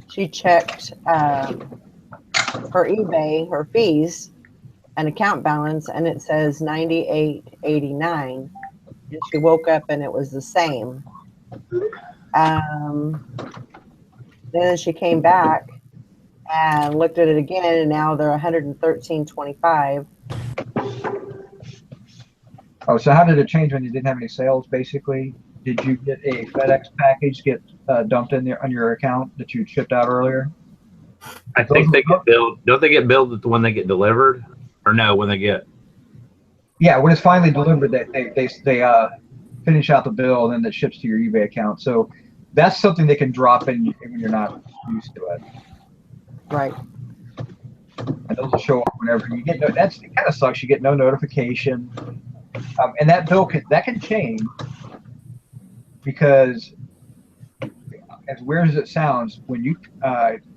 she checked her eBay, her fees and account balance, and it says $98.89. And she woke up and it was the same. Then she came back and looked at it again, and now they're $113.25. Oh, so how did it change when you didn't have any sales, basically? Did you get a FedEx package get dumped in there on your account that you shipped out earlier? I think they get billed. Don't they get billed when they get delivered, or no? When they get? Yeah, when it's finally delivered, they finish out the bill, and then it ships to your eBay account. So that's something they can drop in when you're not used to it. Right. And those will show up whenever you get. It kind of sucks. You get no notification, and that bill can change because, as weird as it sounds, when you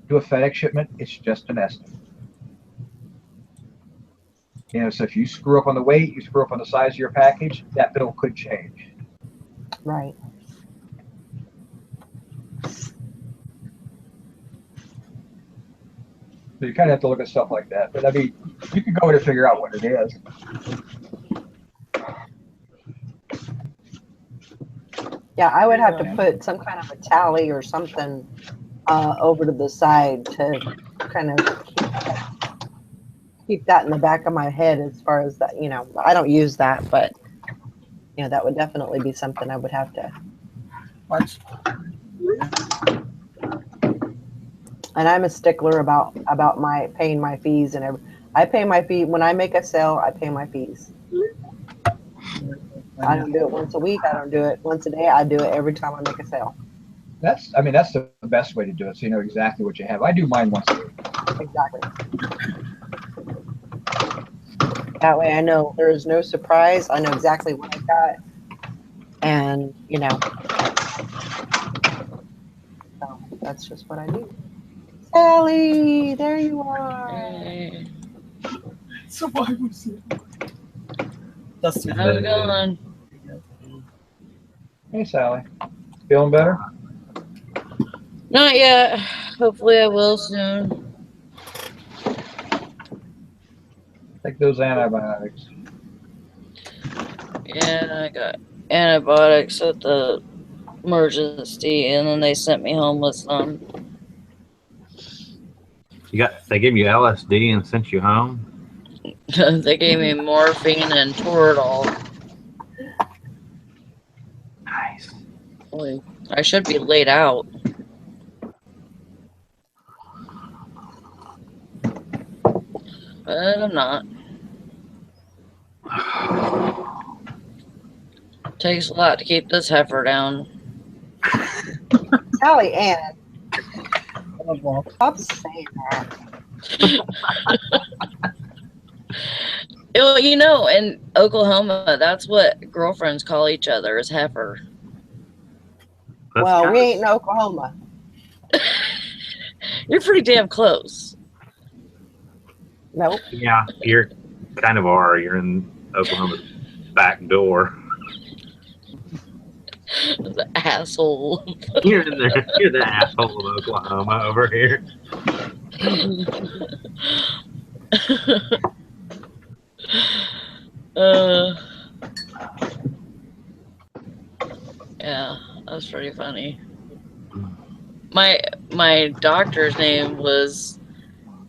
do a FedEx shipment, it's just an estimate. So if you screw up on the weight, you screw up on the size of your package, that bill could change. Right. So you kind of have to look at stuff like that. But I mean, you can go in and figure out what it is. Yeah, I would have to put some kind of a tally or something over to the side to kind of keep that in the back of my head as far as that. I don't use that, but that would definitely be something I would have to watch. And I'm a stickler about my paying my fees and I pay my fee when I make a sale. I pay my fees. I don't do it once a week. I don't do it once a day. I do it every time I make a sale. That's the best way to do it, so you know exactly what you have. I do mine once a week. Exactly. That way I know there is no surprise. I know exactly what I got. And, you know, so that's just what I do. Sally, there you are. So why was it? That's How's it going? Hey, Sally. Feeling better? Not yet. Hopefully I will soon. Take those antibiotics. Yeah, I got antibiotics at the emergency, and then they sent me home with some. They gave you LSD and sent you home. They gave me morphine and Toradol. Nice. Boy, I should be laid out. But I'm not. Takes a lot to keep this heifer down. Sally Ann. Stop saying that. Well, you know, in Oklahoma, that's what girlfriends call each other, is heifer. That's Well, we kinda- ain't in Oklahoma. You're pretty damn close. Nope. Yeah, you're kind of are. You're in Oklahoma's back door. The asshole. You're in there. You're the asshole of Oklahoma over here. Yeah, that's pretty funny. My doctor's name was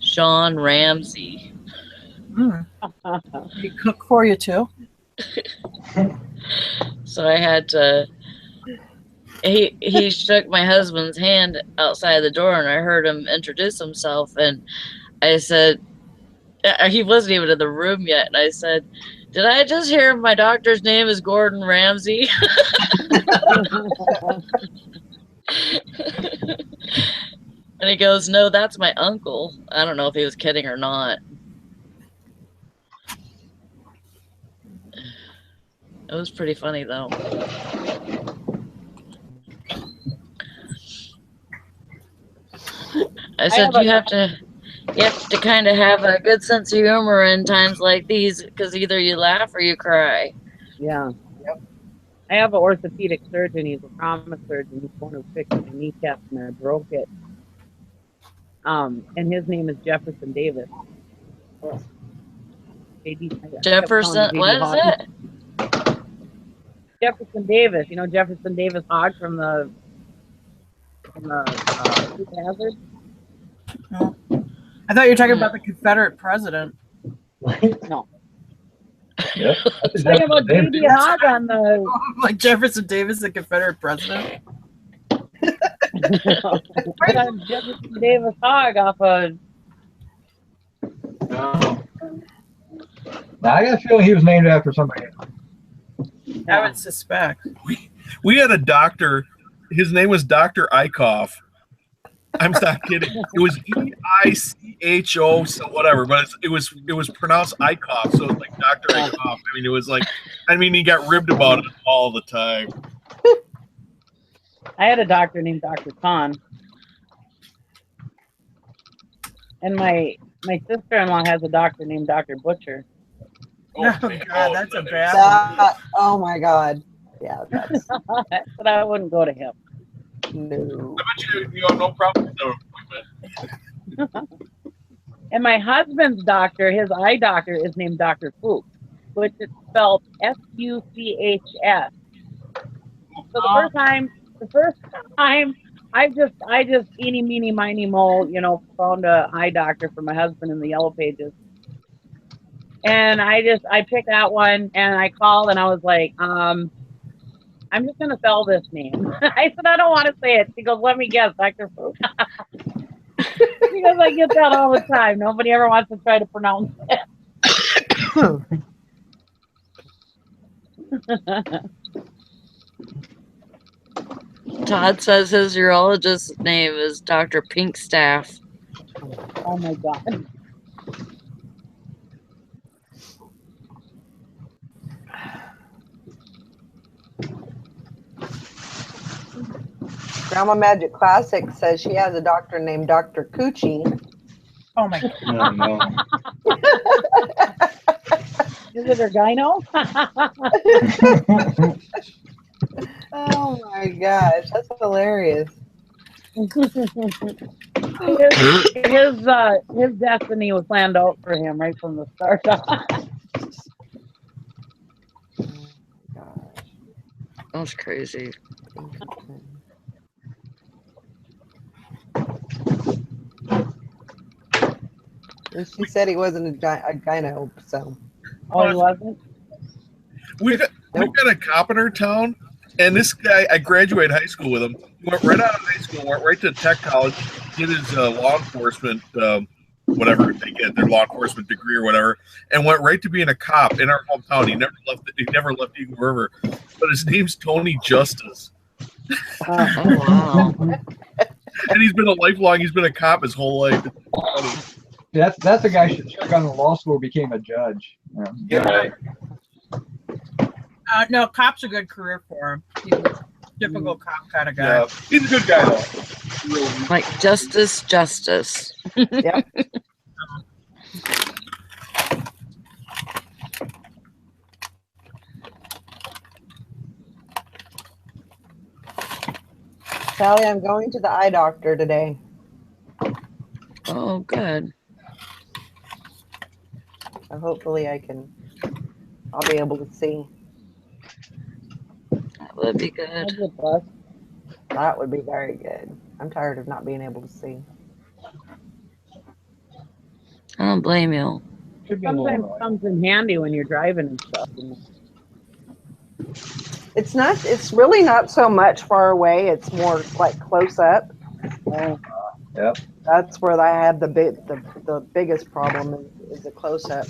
Sean Ramsey. He cook for you too? So I had to. He shook my husband's hand outside the door, and I heard him introduce himself. And I said, he wasn't even in the room yet. And I said, "Did I just hear my doctor's name is Gordon Ramsay?" And he goes, "No, that's my uncle." I don't know if he was kidding or not. It was pretty funny though. I said you have to kind of have a good sense of humor in times like these, because either you laugh or you cry. Yeah. Yep. I have an orthopedic surgeon. He's a trauma surgeon. He's going to fix my kneecap and I broke it. And his name is Jefferson Davis. Jefferson, what is it? Jefferson Davis. You know Jefferson Davis Hogg from the Hazard? No. I thought you were talking about the Confederate president. No. Yep. Talking about J.D. Hogg on the Like Jefferson Davis, the Confederate president. Jefferson Davis Hogg off of. Now I got a feeling he was named after somebody else. I would suspect. We had a doctor. His name was Dr. Eichhoff. I'm not kidding. It was E-I-C-H-O, so whatever, but it was pronounced Eichhoff, so it's like Dr. Eichhoff. I mean, it was like, he got ribbed about it all the time. I had a doctor named Dr. Khan. And my sister-in-law has a doctor named Dr. Butcher. Oh, God, that's a bad one. Oh my God. Yeah, that's But I wouldn't go to him. no. I bet you have no problem with no appointment. And my husband's doctor, his eye doctor, is named Dr. Fuchs, which is spelled Fuchs. So the first time I just eeny meeny miny moe, found a eye doctor for my husband in the Yellow Pages. And I picked that one and I called and I was like, I'm just gonna spell this name. I said I don't want to say it. She goes, let me guess, Dr. Fuchs. Because I get that all the time. Nobody ever wants to try to pronounce it. Todd says his urologist's name is Dr. Pinkstaff. Oh my god. Grandma Magic Classic says she has a doctor named Dr. Coochie. Oh my god. Oh, no. Is it her gyno? Oh my gosh, that's hilarious. his destiny was planned out for him right from the start. That's crazy. She said he wasn't a gyno, so. Oh, he wasn't? We've got a cop in our town, and this guy, I graduated high school with him. He went right out of high school, went right to tech college, did his law enforcement, whatever they get, their law enforcement degree or whatever, and went right to being a cop in our hometown. He never left Eagle River, but his name's Tony Justice. Oh, wow. And he's been a cop his whole life. It's funny. That's the guy who should have gone to law school, became a judge. Yeah. Right. No, cop's a good career for him. He's a typical cop kind of guy. Yeah, he's a good guy though. Like justice. Yep. Sally, I'm going to the eye doctor today. Oh, good. So hopefully I'll be able to see. That would be good. That's a plus. That would be very good. I'm tired of not being able to see. I don't blame you. Sometimes it comes in handy when you're driving and stuff. It's really not so much far away. It's more like close up. Yep. That's where I had the biggest problem is the close up.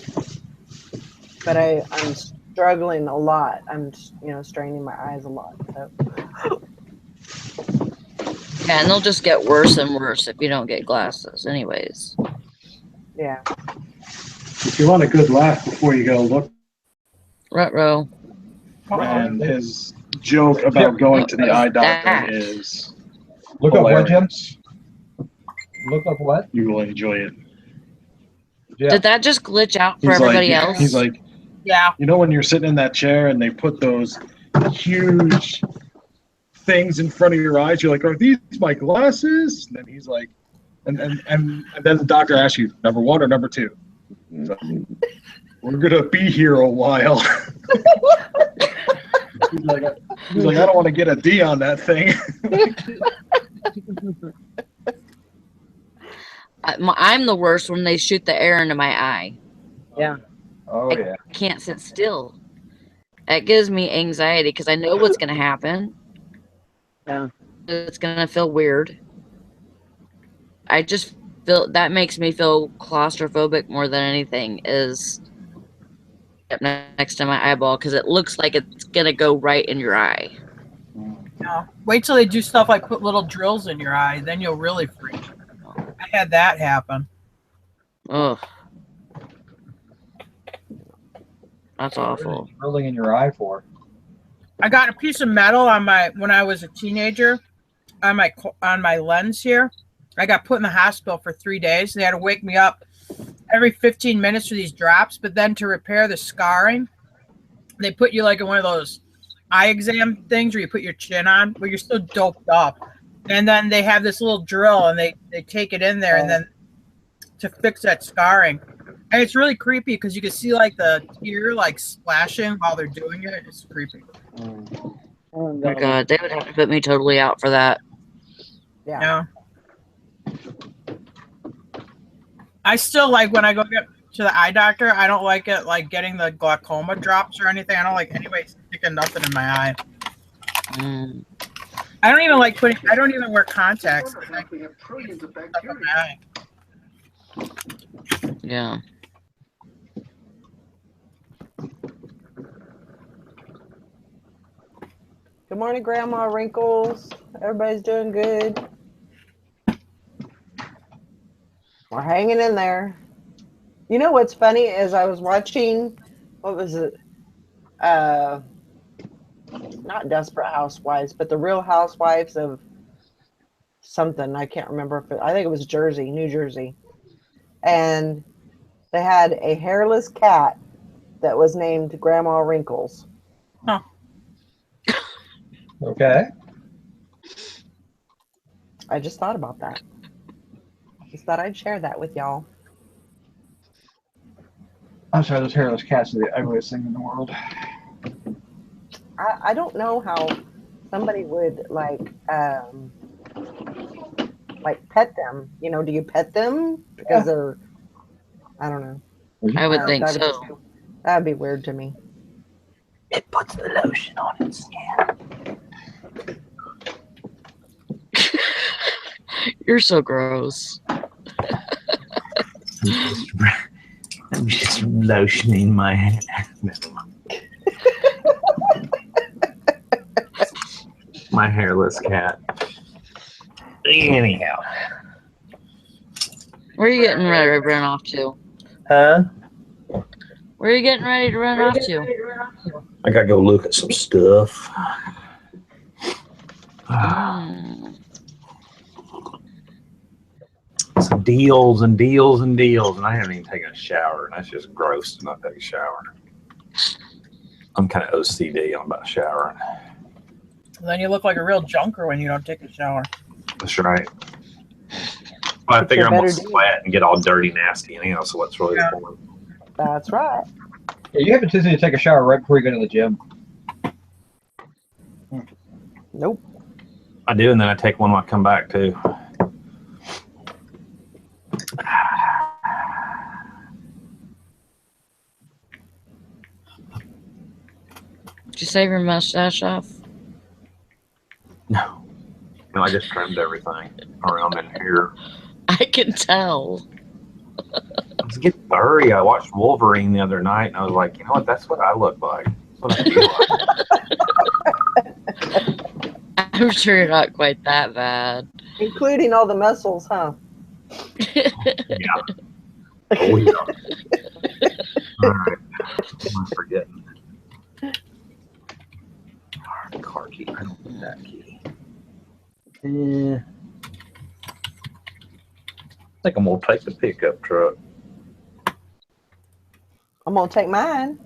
But I'm struggling a lot. I'm straining my eyes a lot. So. Yeah, and they'll just get worse and worse if you don't get glasses anyways. Yeah. If you want a good laugh before you go, look. Ruh-roh. And his joke about going to the eye doctor is Look up what, Jim? hilarious. Look up what? You will enjoy it. Yeah. Did that just glitch out for He's everybody like, else? He's like, Yeah. you know when you're sitting in that chair and they put those huge things in front of your eyes, you're like, are these my glasses? And then he's like, and then the doctor asks you, number 1 or number 2? He's like, we're gonna be here a while. he's like, I don't want to get a D on that thing. I'm the worst when they shoot the air into my eye. Yeah. Oh yeah. I can't sit still. That gives me anxiety because I know what's going to happen. Yeah. It's going to feel weird. I just feel that makes me feel claustrophobic more than anything is next to my eyeball because it looks like it's going to go right in your eye. No. Wait till they do stuff like put little drills in your eye, then you'll really freak. I had that happen. Ugh. That's awful. Drilling in your eye for? I got a piece of metal when I was a teenager on my lens here. I got put in the hospital for 3 days. They had to wake me up every 15 minutes for these drops, but then to repair the scarring, they put you like in one of those eye exam things where you put your chin on, where you're still doped up. And then they have this little drill and they take it in there and then to fix that scarring. And it's really creepy because you can see like the tear like splashing while they're doing it. It's creepy. Oh Oh my God, they would have to put me totally out for that. Yeah. I still like when I go get to the eye doctor, I don't like it like getting the glaucoma drops or anything. I don't like anybody sticking nothing in my eye. I don't even like putting. I don't even wear contacts. Yeah. Good morning, Grandma Wrinkles. Everybody's doing good. We're hanging in there. You know what's funny is I was watching, what was it? Not Desperate Housewives, but the Real Housewives of something. I can't remember if I think it was Jersey, New Jersey. And they had a hairless cat that was named Grandma Wrinkles. Huh. Okay. I just thought about that. Just thought I'd share that with y'all. I'm sorry, those hairless cats are the ugliest thing in the world. I don't know how somebody would like pet them. You know, do you pet them because they're? I don't know. I would think That would so. that'd be weird to me. It puts the lotion on its skin. You're so gross. I'm just lotioning my hand. My hairless cat. Anyhow. Where are you getting ready to run off to? Huh? Where are you getting ready to run off to? I gotta go look at some stuff. Some deals and deals and deals, and I haven't even taken a shower, and that's just gross to not take a shower. I'm kind of OCD on about showering. Then you look like a real junker when you don't take a shower. That's right. Well, I figure I'm gonna sweat and get all dirty, nasty, anyhow. So what's really the point? That's right. Yeah, you have a tendency to take a shower right before you go to the gym. Nope. I do, and then I take one when I come back too. Did you shave your mustache off? No, I just trimmed everything around in here. I can tell. It's getting furry. I watched Wolverine the other night, and I was like, you know what? That's what I look like. That's what I feel like. I'm sure you're not quite that bad. Including all the muscles, huh? Yeah. Oh, yeah. All right. I'm forgetting. Car key. I don't need that key. I think I'm going to take the pickup truck. I'm gonna take mine.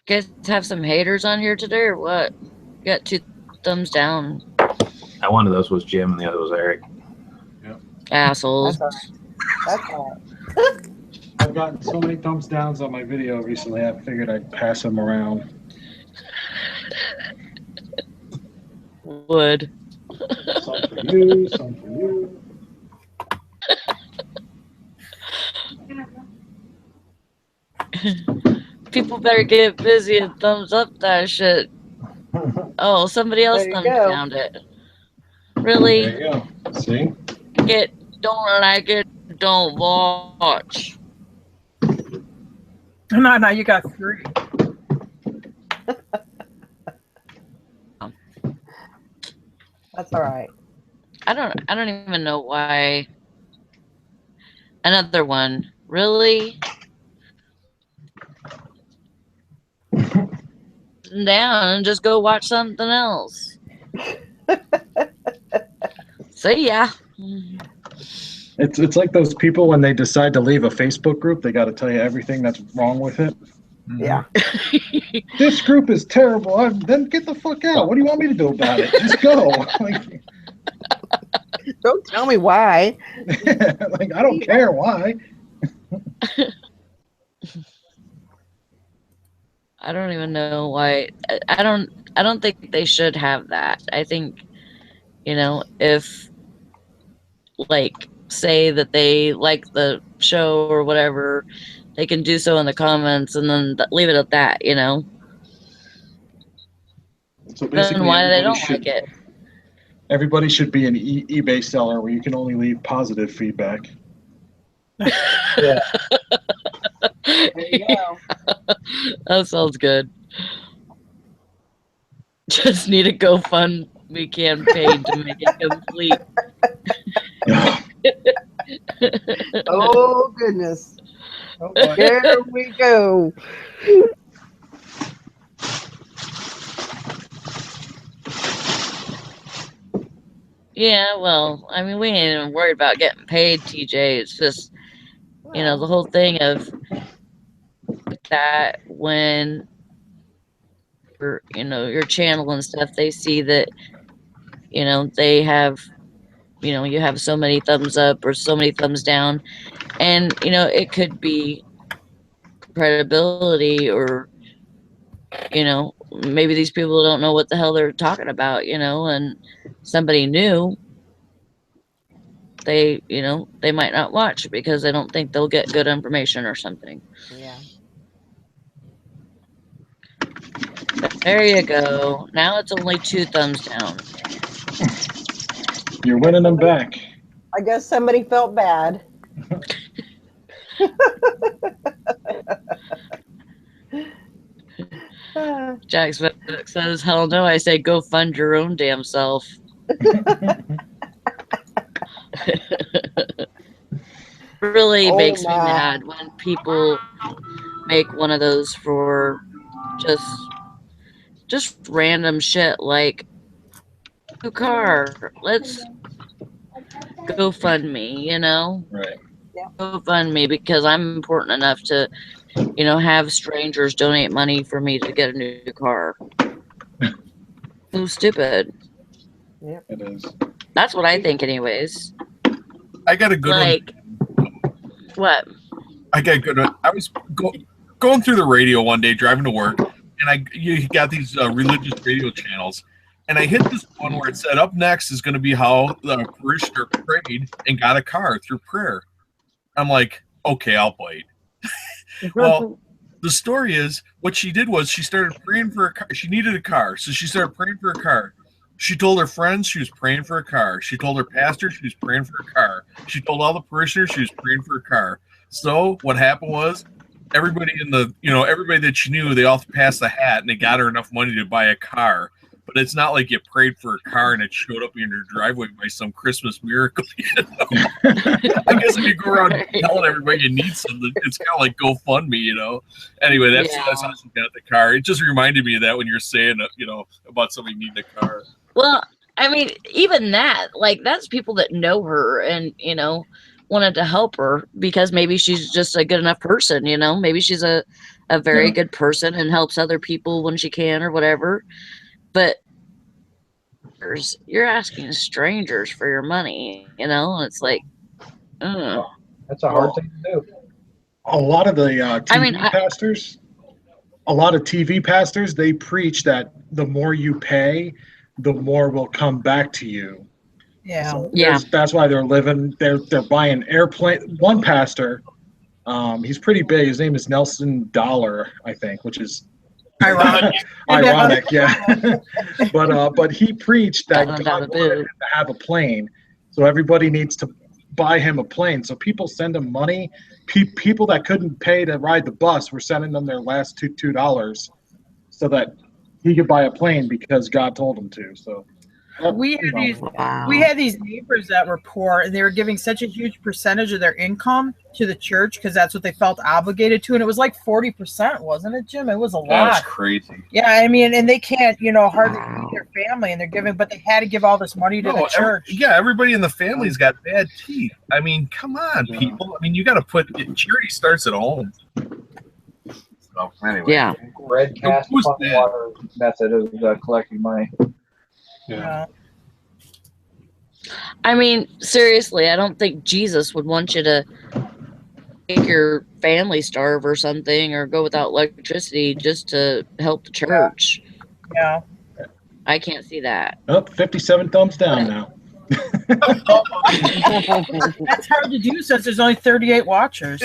Guys have some haters on here today or what? You got 2 thumbs down. One of those was Jim and the other was Eric. Yep. Assholes. That's all right. I've gotten so many thumbs downs on my video recently, I figured I'd pass them around. Would. Some for you, some for you. People better get busy and thumbs up that shit. Oh, somebody else There you thumbs go. down it. Really? There you go. See? Don't like it, don't watch. No, you got 3. That's all right. I don't even know why. Another one. Really? Down and just go watch something else. See ya. It's like those people when they decide to leave a Facebook group, they got to tell you everything that's wrong with it. Yeah. This group is terrible. Then get the fuck out. What do you want me to do about it? Just go. Like, Don't tell me why. like I don't care why. I don't even know why. I don't think they should have that. I think, if like say that they like the show or whatever, they can do so in the comments and then leave it at that, So Then basically, why they everybody don't should like it? everybody should be an eBay seller where you can only leave positive feedback. Yeah. There you go. That sounds good. Just need a GoFundMe campaign to make it complete. Oh goodness. Oh boy. Here we go. Yeah, well, I mean, we ain't even worried about getting paid, TJ. It's just, the whole thing of that when your channel and stuff, they see that, they have, you have so many thumbs up or so many thumbs down, and, it could be credibility or, maybe these people don't know what the hell they're talking about, and somebody new, they might not watch because they don't think they'll get good information or something. Yeah. There you go. Now it's only 2 thumbs down. You're winning them back. I guess somebody felt bad. Jack says, hell no. I say, go fund your own damn self. Really makes me mad when people make one of those for just random shit like new car. Let's go fund me, Right. Go fund me because I'm important enough to, have strangers donate money for me to get a new car. So stupid. Yep. It is. That's what I think, anyways. I got a good one. What? I got a good one. I was going through the radio one day driving to work, and you got these religious radio channels, and I hit this one where it said, up next is going to be how the parishioner prayed and got a car through prayer. I'm like, okay, I'll bite. Well, the story is what she did was she started praying for a car. She needed a car, so she started praying for a car. She told her friends she was praying for a car. She told her pastor she was praying for a car. She told all the parishioners she was praying for a car. So what happened was everybody everybody that she knew, they all passed the hat and they got her enough money to buy a car. But it's not like you prayed for a car and it showed up in your driveway by some Christmas miracle. I guess if you go around telling everybody you need something, it's kind of like GoFundMe, Anyway, that's how she got the car. It just reminded me of that when you're saying, about somebody needing a car. Well, I mean, even that, that's people that know her and, wanted to help her because maybe she's just a good enough person, Maybe she's a very good person and helps other people when she can or whatever. But you're asking strangers for your money, and it's like, That's a hard thing to do. A lot of the TV pastors, they preach that the more you pay, the more will come back to you. Yeah. So that's why they're buying airplane. One pastor, he's pretty big. His name is Nelson Dollar, I think, which is ironic, yeah. But he preached that God wanted him to have a plane, so everybody needs to buy him a plane. So people send him money. People that couldn't pay to ride the bus were sending them their last $2 so that he could buy a plane because God told him to. So we had these neighbors that were poor, and they were giving such a huge percentage of their income to the church because that's what they felt obligated to, and it was like 40%, wasn't it, Jim? It was a lot. That's crazy. Yeah, I mean, and they can't, hardly feed their family, and they're giving, but they had to give all this money to the church. Everybody in the family's got bad teeth. I mean, come on, people. I mean, you got to charity starts at home. So anyway, yeah. Red cast water method of collecting money. Yeah. I mean, seriously, I don't think Jesus would want you to make your family starve or something or go without electricity just to help the church. Yeah. I can't see that. Oh, 57 thumbs down now. That's hard to do since there's only 38 watchers.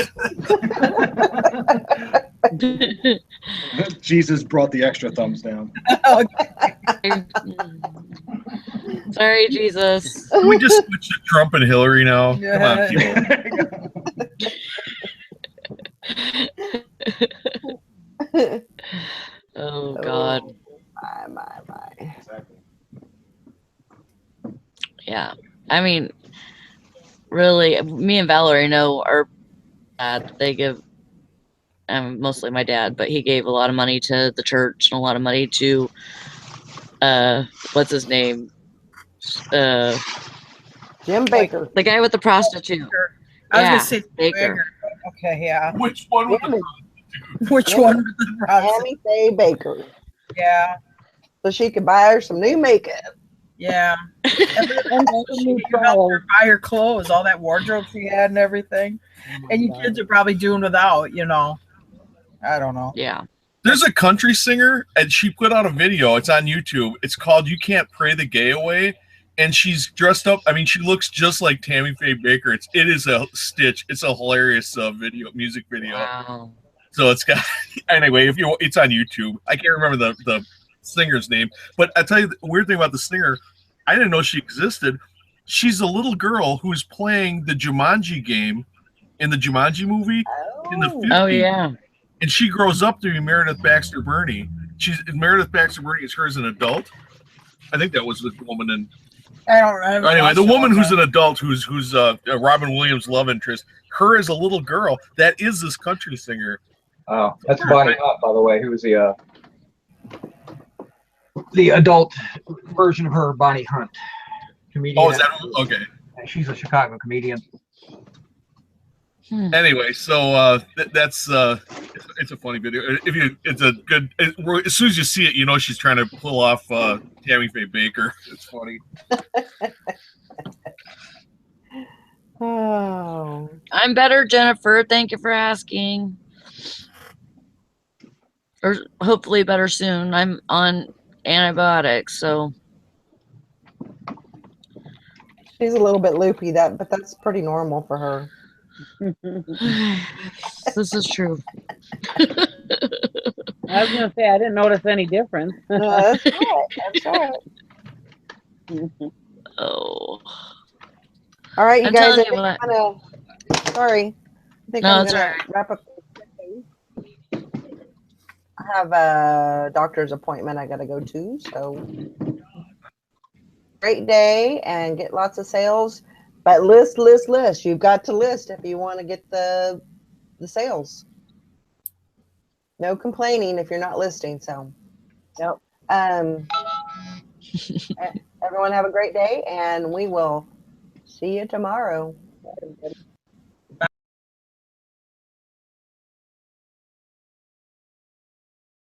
Jesus brought the extra thumbs down. Sorry, Jesus. Can we just switch to Trump and Hillary now? Come on, people. Oh God. My. Yeah. I mean, really, me and Valerie know our dad. They give, mostly my dad, but he gave a lot of money to the church and a lot of money to, what's his name? Jim Baker. The guy with the prostitute. I was Yeah, gonna say Baker. Okay, yeah. Which one with Damn the Which one with the prostitute? Tammy Faye Baker. Yeah, So she could buy her some new makeup. yeah. And She new could help clothes. her buy her clothes, all that wardrobe she had and everything. And you kids are probably doing without, you know. I don't know. Yeah. There's a country singer, and she put out a video. It's on YouTube. It's called "You Can't Pray the Gay Away," and she's dressed up. I mean, she looks just like Tammy Faye Baker. It is a stitch. It's a hilarious music video. Wow. So it's got anyway. It's on YouTube. I can't remember the singer's name, but I tell you the weird thing about the singer. I didn't know she existed. She's a little girl who's playing the Jumanji game in the Jumanji movie in the 50s. Oh yeah. And she grows up to be Meredith Baxter Burney. Meredith Baxter Burney is her as an adult. I think that was the woman in. I don't know. Anyway, the woman who's an adult, who's Robin Williams' love interest, her as a little girl, that is this country singer. Oh, that's Bonnie Hunt, by the way, who was the adult version of her, Bonnie Hunt, comedian. Oh, is that okay? She's a Chicago comedian. Anyway, so that's it's a funny video. It's a good. As soon as you see it, you know she's trying to pull off Tammy Faye Baker. It's funny. Oh. I'm better, Jennifer. Thank you for asking. Or hopefully better soon. I'm on antibiotics, so She's a little bit loopy, but that's pretty normal for her. this is true. I was gonna say I didn't notice any difference. No, that's right. That's right. Oh. All right, you I'm guys. telling you what. Sorry. I think No, I'm it's gonna all right. wrap up. I have a doctor's appointment I got to go to. So great day and get lots of sales. But list. You've got to list if you want to get the sales. No complaining if you're not listing. So, Yep. Everyone have a great day, and we will see you tomorrow.